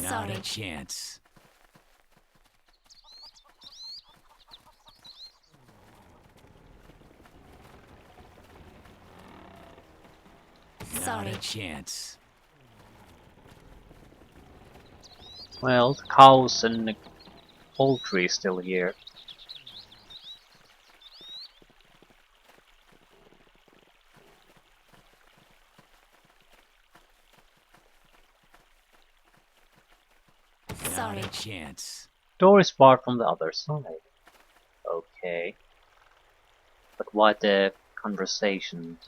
Not a chance. Not a chance. Well, the cows and the poultry is still here. Not a chance. Door is barred from the other side. Okay. But why the conversation?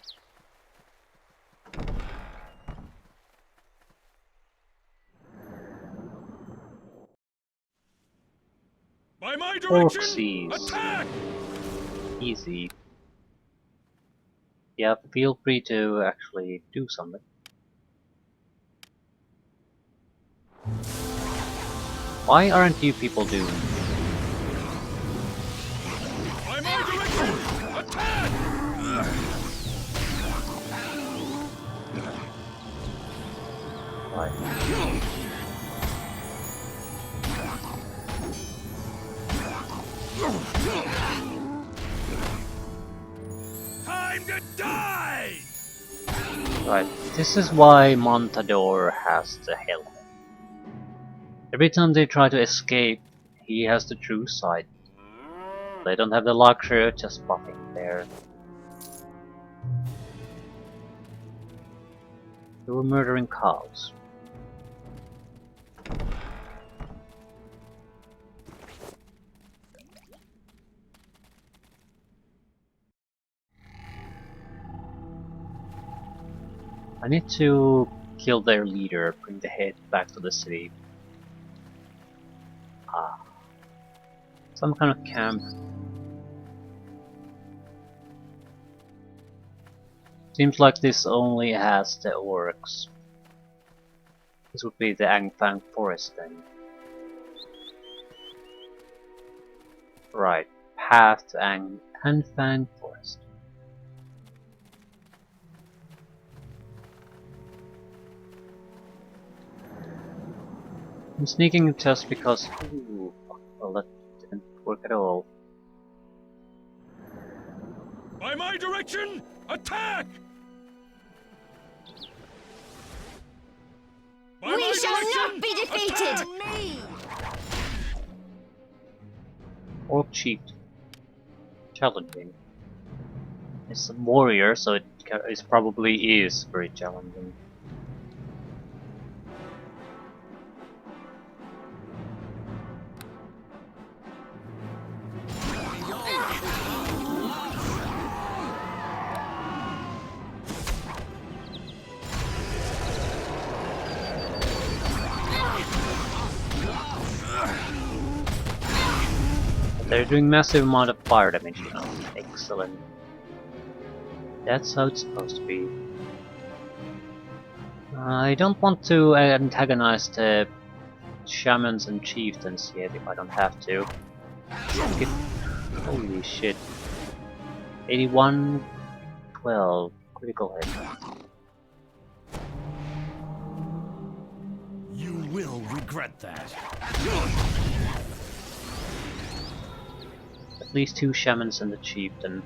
By my direction, Orcsies. attack! Easy. Yeah, feel free to actually do something. Why aren't you people doing it? By my direction, attack! Right. Time to die! Right. This is why Montador has the helmet. Every time they try to escape, he has the true side. They don't have the luxury of just buffing there. They were murdering cows. I need to kill their leader, bring the head back to the city. Ah. Some kind of camp. Seems like this only has the orcs. This would be the Angfang forest then. Right. Path to Angfang forest. I'm sneaking just because. Ooh, well, that didn't work at all. By my direction, attack! By We my shall direction, not be defeated! attack! Orc chief. Challenging. It's a warrior, so it probably is very challenging. They're doing massive amount of fire damage now. Excellent. That's how it's supposed to be. I don't want to antagonize the shamans and chieftains yet if I don't have to. Get, holy shit. 81, 12. Critical hit. You will regret that. At least 2 shamans and the chieftain.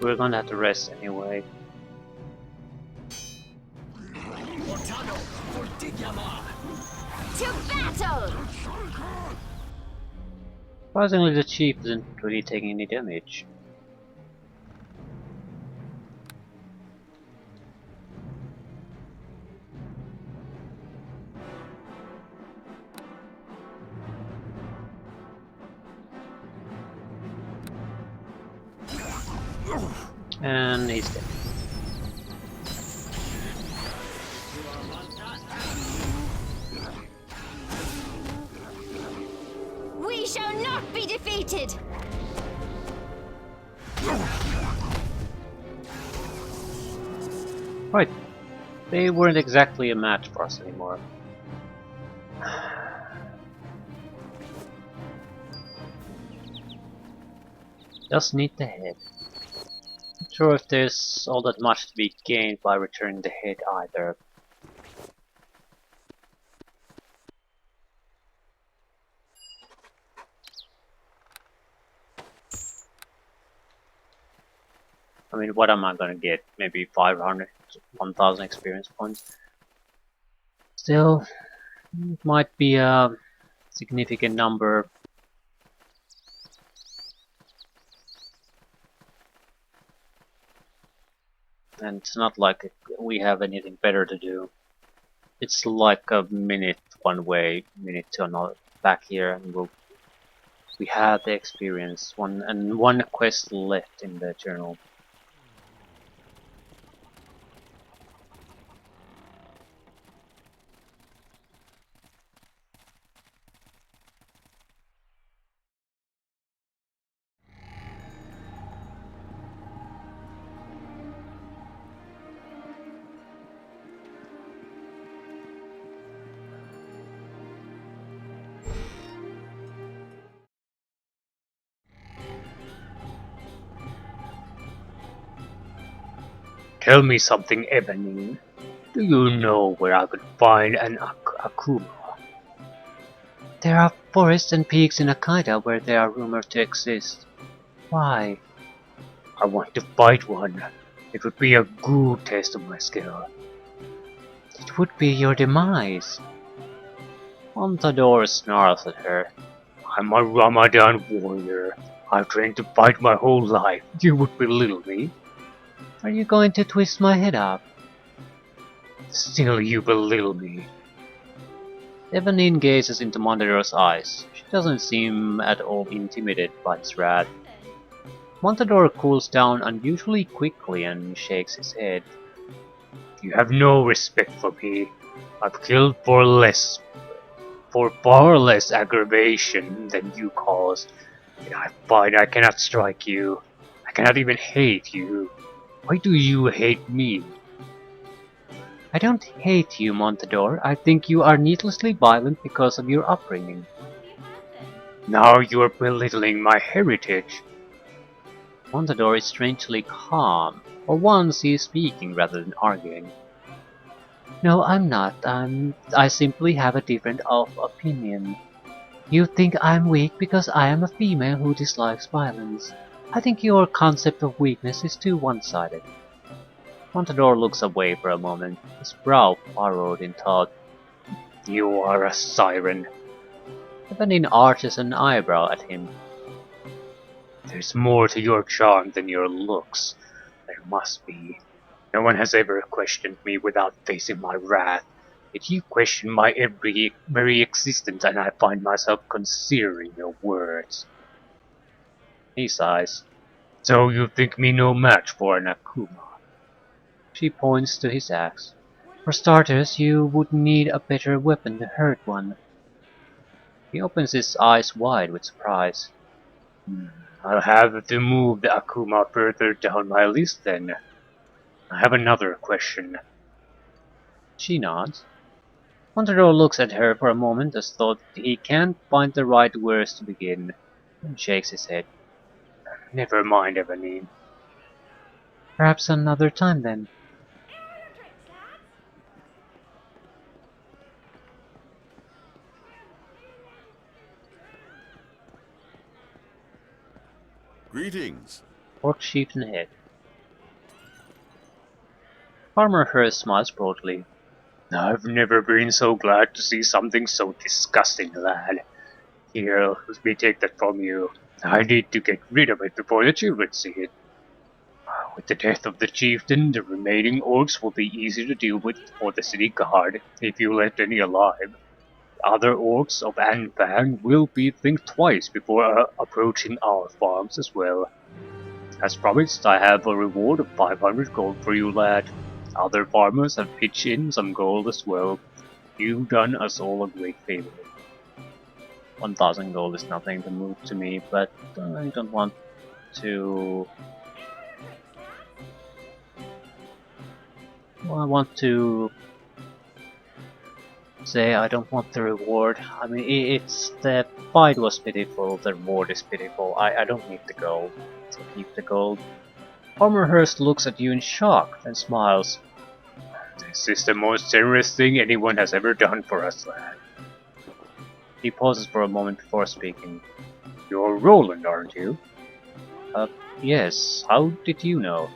We're gonna have to rest anyway. To battle! Surprisingly, the chief isn't really taking any damage. And he's dead. We shall not be defeated! Right. They weren't exactly a match for us anymore. Just need the head. Not sure if there's all that much to be gained by returning the head either. I mean, what am I gonna get? Maybe 500, 1000 experience points. Still, it might be a significant number. And it's not like we have anything better to do. It's like a minute one way, minute to another back here, and we have the experience. One quest left in the journal. Tell me something, Evening. Do you know where I could find an Akuma? There are forests and peaks in Akita where they are rumored to exist. Why? I want to fight one. It would be a good test of my skill. It would be your demise. Montador snarls at her. I'm a Ramadan warrior. I've trained to fight my whole life. You would belittle me. Are you going to twist my head up? Still you belittle me. Evanine gazes into Montador's eyes. She doesn't seem at all intimidated by his wrath. Montador cools down unusually quickly and shakes his head. You have no respect for me. I've killed for far less aggravation than you caused. And I find I cannot strike you. I cannot even hate you. Why do you hate me? I don't hate you, Montador. I think you are needlessly violent because of your upbringing. Now you are belittling my heritage. Montador is strangely calm. For once he is speaking rather than arguing. No, I'm not. I simply have a different opinion. You think I'm weak because I am a female who dislikes violence. I think your concept of weakness is too one-sided. Montador looks away for a moment, his brow furrowed in thought. You are a siren. Evanine arches an eyebrow at him. There's more to your charm than your looks. There must be. No one has ever questioned me without facing my wrath. Yet you question my very existence, and I find myself considering your words. He sighs. So you think me no match for an Akuma? She points to his axe. For starters, you would need a better weapon to hurt one. He opens his eyes wide with surprise. I'll have to move the Akuma further down my list then. I have another question. She nods. Montero looks at her for a moment as though he can't find the right words to begin, and shakes his head. Never mind, Evanine. Perhaps another time then. Greetings. Orc chieftain head. Farmer Hurst smiles broadly. I've never been so glad to see something so disgusting, lad. Here, let me take that from you. I need to get rid of it before the children see it. With the death of the chieftain, the remaining orcs will be easy to deal with for the city guard, if you left any alive. The other orcs of Anfang will think twice before approaching our farms as well. As promised, I have a reward of 500 gold for you, lad. Other farmers have pitched in some gold as well. You've done us all a great favor. 1000 gold is nothing to move to me, but I don't want to... Well, I want to say I don't want the reward. I mean, it's the fight was pitiful, the reward is pitiful. I don't need the gold, so keep the gold. Farmer Hurst looks at you in shock and smiles. This is the most generous thing anyone has ever done for us, lad. He pauses for a moment before speaking. You're Roland, aren't you? Yes. How did you know?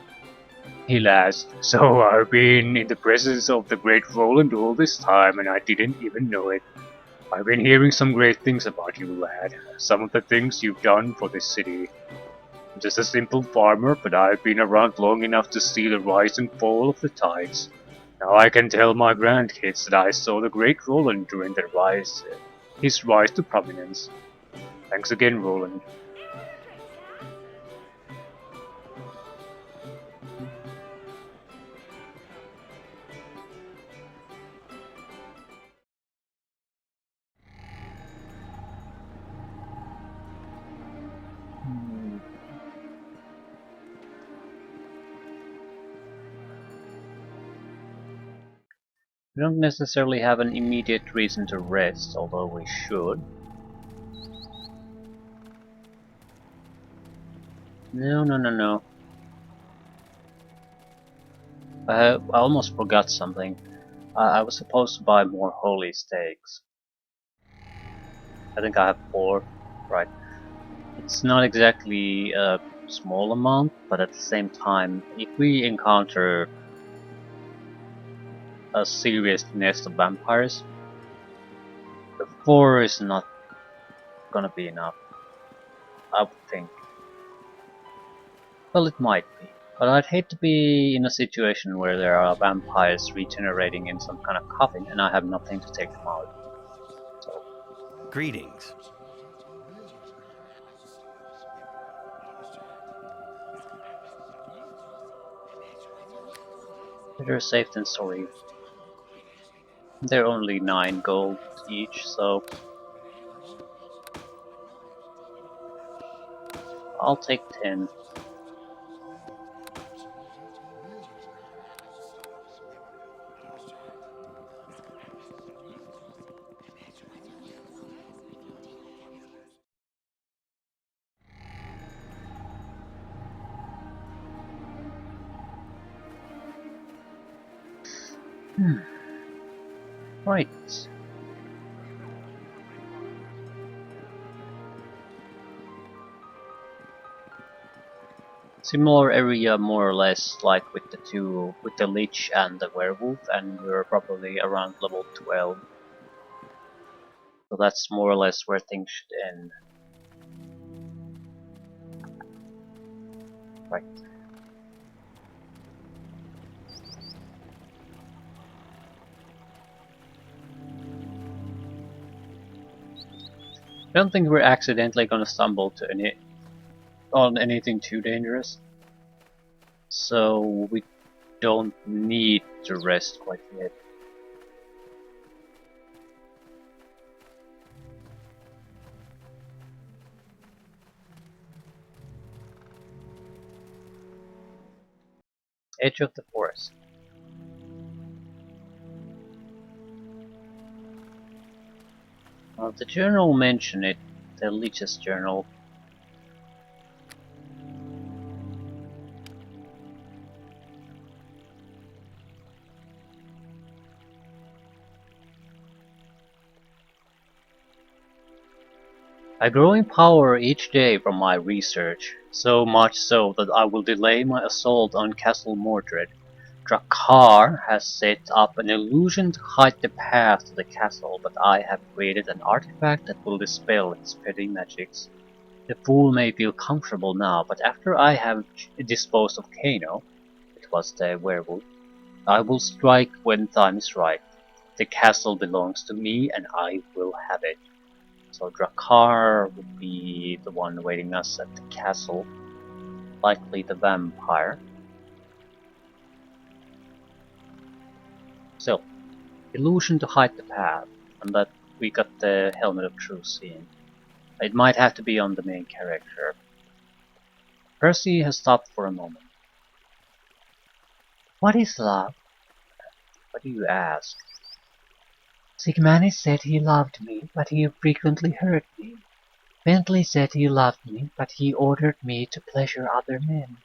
He laughs. So I've been in the presence of the great Roland all this time and I didn't even know it. I've been hearing some great things about you, lad. Some of the things you've done for this city. I'm just a simple farmer, but I've been around long enough to see the rise and fall of the tides. Now I can tell my grandkids that I saw the great Roland during his rise to prominence. Thanks again, Roland. We don't necessarily have an immediate reason to rest, although we should. No. I almost forgot something. I was supposed to buy more holy steaks. I think I have 4. Right. It's not exactly a small amount, but at the same time, if we encounter a serious nest of vampires, the 4 is not gonna be enough, I would think. Well, it might be, but I'd hate to be in a situation where there are vampires regenerating in some kind of coffin and I have nothing to take them out. So, Greetings. better safe than sorry. They're only 9 gold each, so I'll take 10. Right. Similar area more or less like with the Lich and the Werewolf, and we're probably around level 12. So that's more or less where things should end. Right. I don't think we're accidentally gonna stumble to on anything too dangerous. So we don't need to rest quite yet. Edge of the forest. Well, the journal mentioned it, the Lich's journal. I grow in power each day from my research, so much so that I will delay my assault on Castle Mordred. Drakkar has set up an illusion to hide the path to the castle, but I have created an artifact that will dispel its petty magics. The fool may feel comfortable now, but after I have disposed of Kano, it was the werewolf, I will strike when time is right. The castle belongs to me and I will have it. So Drakkar would be the one waiting us at the castle, likely the vampire. So, illusion to hide the path, and that we got the Helmet of Truth scene. It might have to be on the main character. Percy has stopped for a moment. What is love? What do you ask? Sigmani said he loved me, but he frequently hurt me. Bentley said he loved me, but he ordered me to pleasure other men.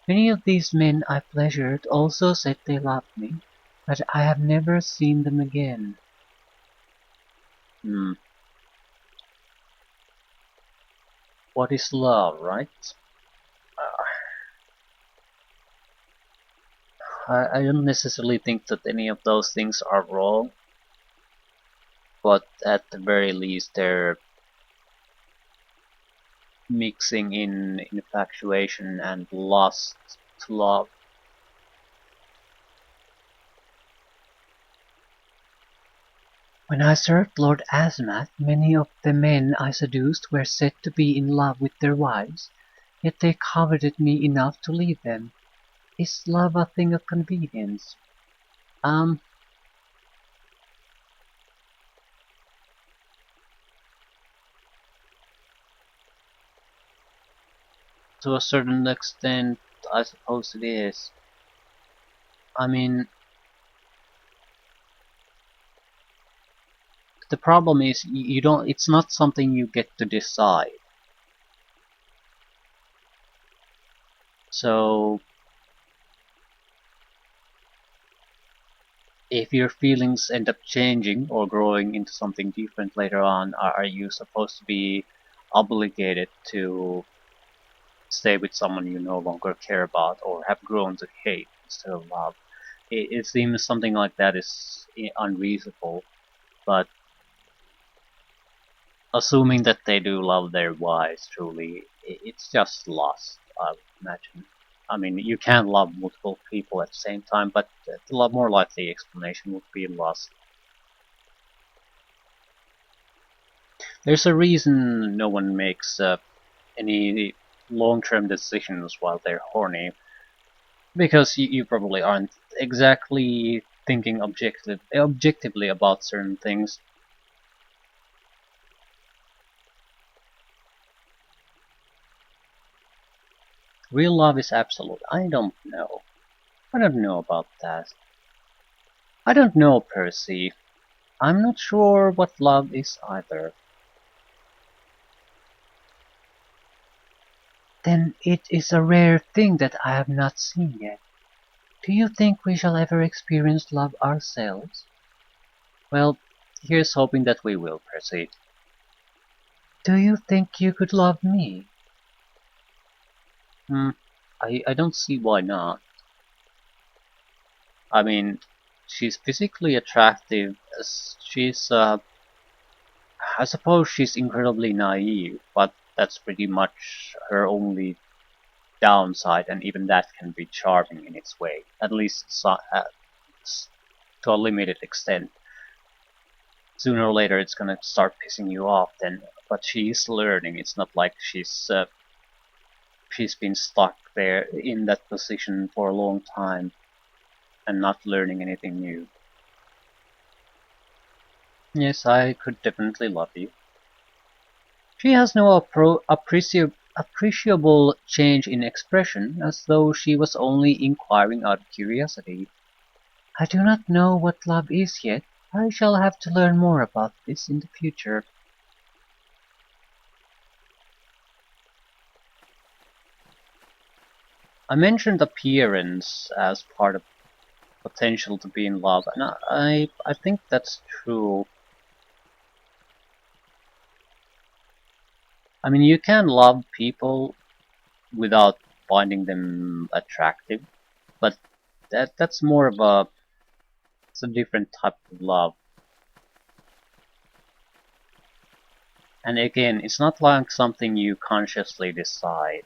Many of these men I pleasured also said they loved me, but I have never seen them again. What is love, right? I don't necessarily think that any of those things are wrong, but at the very least they're mixing in infatuation and lust to love. When I served Lord Azamat, many of the men I seduced were said to be in love with their wives, yet they coveted me enough to leave them. Is love a thing of convenience? To a certain extent, I suppose it is. I mean, the problem is you don't. It's not something you get to decide. So, if your feelings end up changing or growing into something different later on, are you supposed to be obligated to stay with someone you no longer care about or have grown to hate instead of love? It seems something like that is unreasonable, but assuming that they do love their wives truly, it's just lust, I would imagine. I mean, you can love multiple people at the same time, but the more likely explanation would be lust. There's a reason no one makes any long-term decisions while they're horny, because you probably aren't exactly thinking objectively about certain things. Real love is absolute. I don't know. I don't know about that. I don't know, Percy. I'm not sure what love is either. Then it is a rare thing that I have not seen yet. Do you think we shall ever experience love ourselves? Well, here's hoping that we will, Percy. Do you think you could love me? I don't see why not. I mean, she's physically attractive. She's, I suppose she's incredibly naive, but that's pretty much her only downside, and even that can be charming in its way, at least to a limited extent. Sooner or later it's gonna start pissing you off then, but she's learning. It's not like she's been stuck there in that position for a long time and not learning anything new. Yes, I could definitely love you. She has no appreciable change in expression, as though she was only inquiring out of curiosity. I do not know what love is yet. I shall have to learn more about this in the future. I mentioned appearance as part of potential to be in love, and I think that's true. I mean, you can love people without finding them attractive, but that's more of it's a different type of love. And again, it's not like something you consciously decide.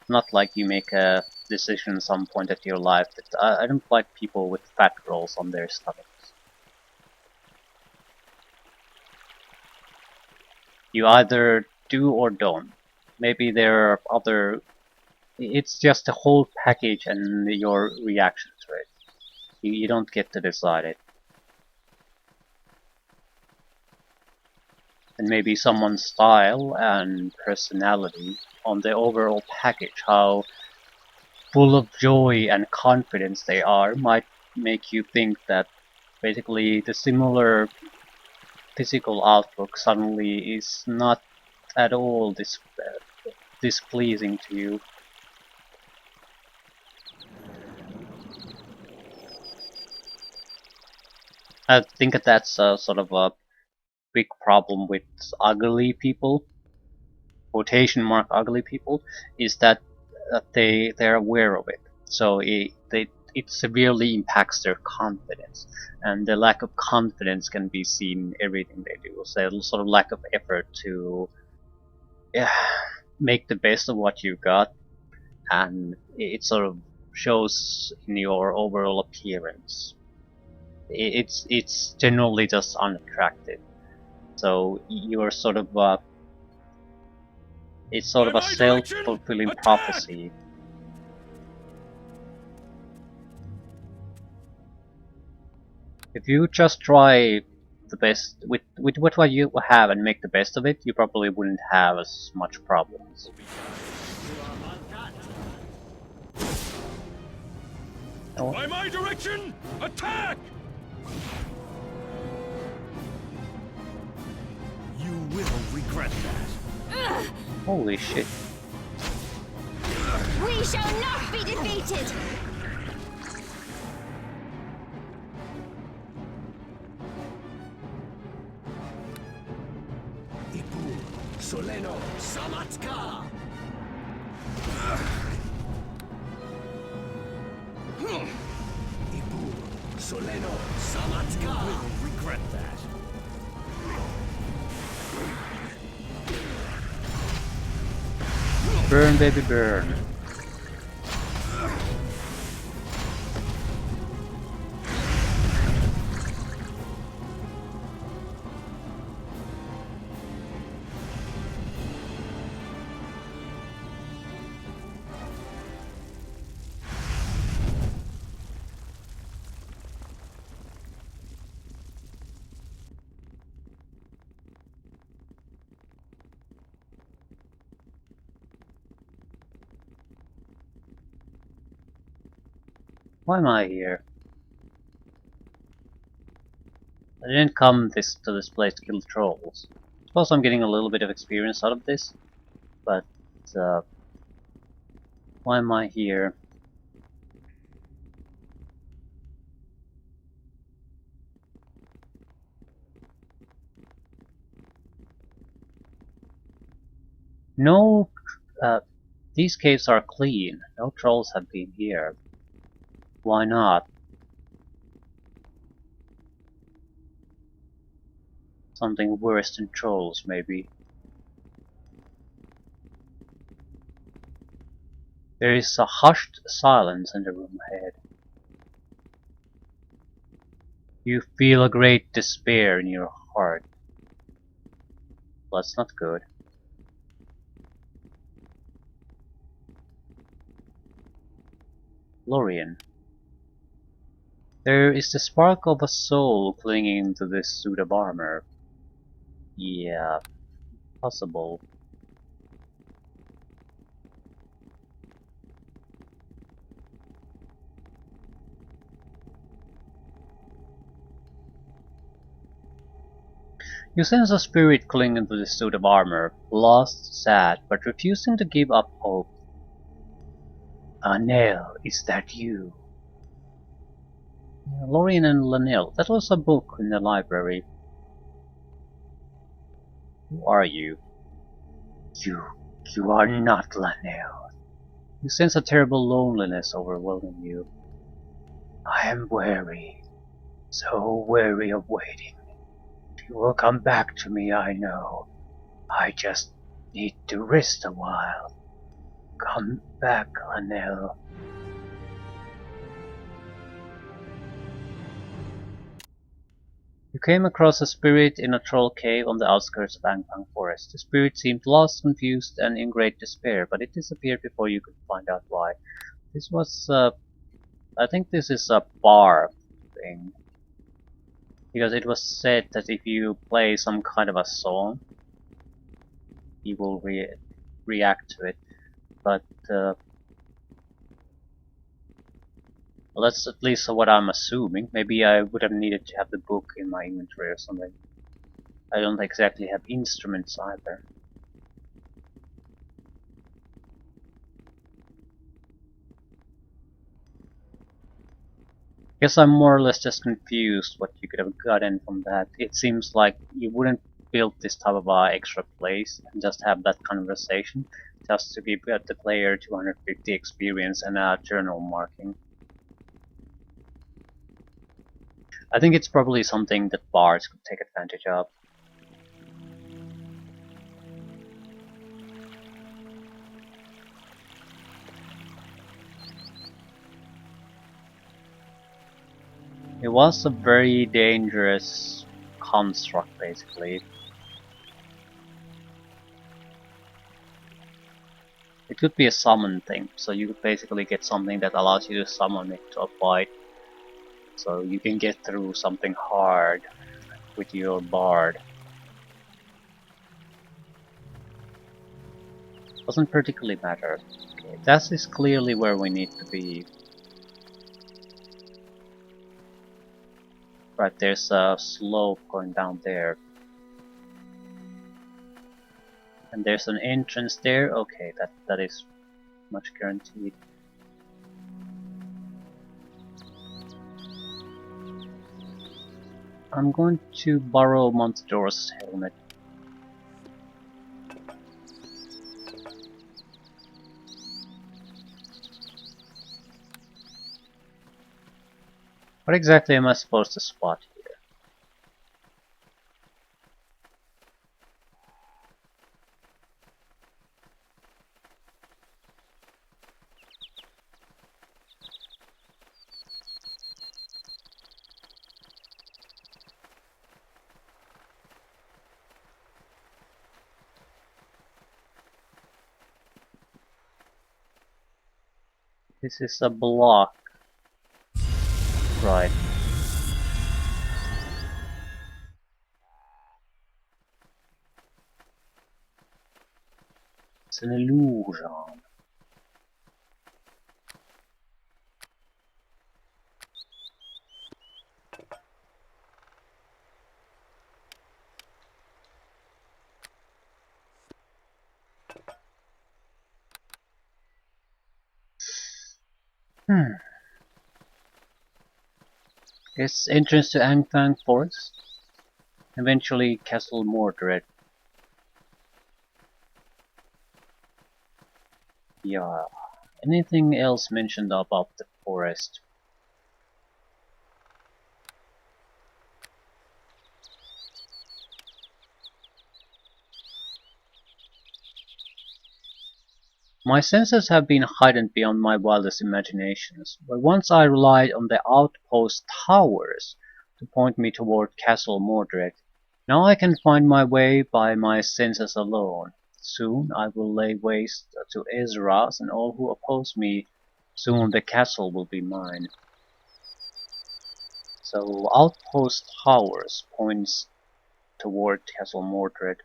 It's not like you make a decision at some point of your life that I don't like people with fat rolls on their stomachs. You either do or don't. Maybe there are other... It's just a whole package and your reaction to it. You don't get to decide it. And maybe someone's style and personality on the overall package, how full of joy and confidence they are, might make you think that basically the similar physical outlook suddenly is not at all displeasing to you. I think that's a sort of a big problem with ugly people, quotation mark ugly people, is that they're aware of it. So it severely impacts their confidence, and the lack of confidence can be seen in everything they do. So sort of lack of effort to make the best of what you got, and it sort of shows in your overall appearance. It's generally just unattractive. So you're sort of it's sort By of a my direction, self-fulfilling attack! prophecy. If you just try the best with what you have and make the best of it, you probably wouldn't have as much problems. Oh, By my direction, attack! You will regret that. holy shit. We shall not be defeated! Ipu, Soleno, Samatka. Ipu, Soleno, Samatka. You will regret that. Burn, baby, burn. Why am I here? I didn't come to this place to kill trolls. I suppose I'm getting a little bit of experience out of this, but why am I here? No, these caves are clean. No trolls have been here. Why not? Something worse than trolls, maybe. There is a hushed silence in the room ahead. You feel a great despair in your heart. Well, that's not good. Lorien. There is the spark of a soul clinging to this suit of armor. Yeah, possible. You sense a spirit clinging to the suit of armor, lost, sad, but refusing to give up hope. Nell, is that you? Lorien and Lanelle, that was a book in the library. Who are you? You, you are not Lanelle. You sense a terrible loneliness overwhelming you. I am weary, so weary of waiting. You will come back to me, I know. I just need to rest a while. Come back, Lanelle. You came across a spirit in a troll cave on the outskirts of Angpang Forest. The spirit seemed lost, confused, and in great despair, but it disappeared before you could find out why. This was, I think this is a bar thing. Because it was said that if you play some kind of a song, he will react to it. But well, that's at least what I'm assuming. Maybe I would have needed to have the book in my inventory or something. I don't exactly have instruments either. Guess I'm more or less just confused what you could have gotten from that. It seems like you wouldn't build this type of extra place and just have that conversation just to give the player 250 experience and a journal marking. I think it's probably something that bards could take advantage of. It was a very dangerous construct, basically. It could be a summon thing, so you could basically get something that allows you to summon it to a fight. So you can get through something hard with your bard. Doesn't particularly matter. Okay, that is clearly where we need to be. Right, there's a slope going down there. And there's an entrance there. Okay, that is much guaranteed. I'm going to borrow Montador's helmet. What exactly am I supposed to spot here? This is a block. Right. It's an illusion. It's entrance to Angfang Forest. Eventually Castle Mordred. Yeah. Anything else mentioned about the forest? My senses have been heightened beyond my wildest imaginations, but once I relied on the outpost towers to point me toward Castle Mordred. Now I can find my way by my senses alone. Soon I will lay waste to Ezra's and all who oppose me. Soon the castle will be mine. So outpost towers points toward Castle Mordred.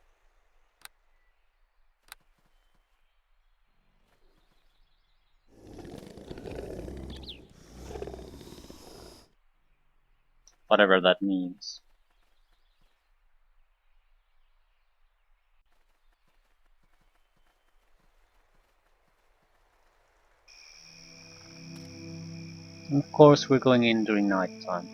Whatever that means. Of course we're going in during night time.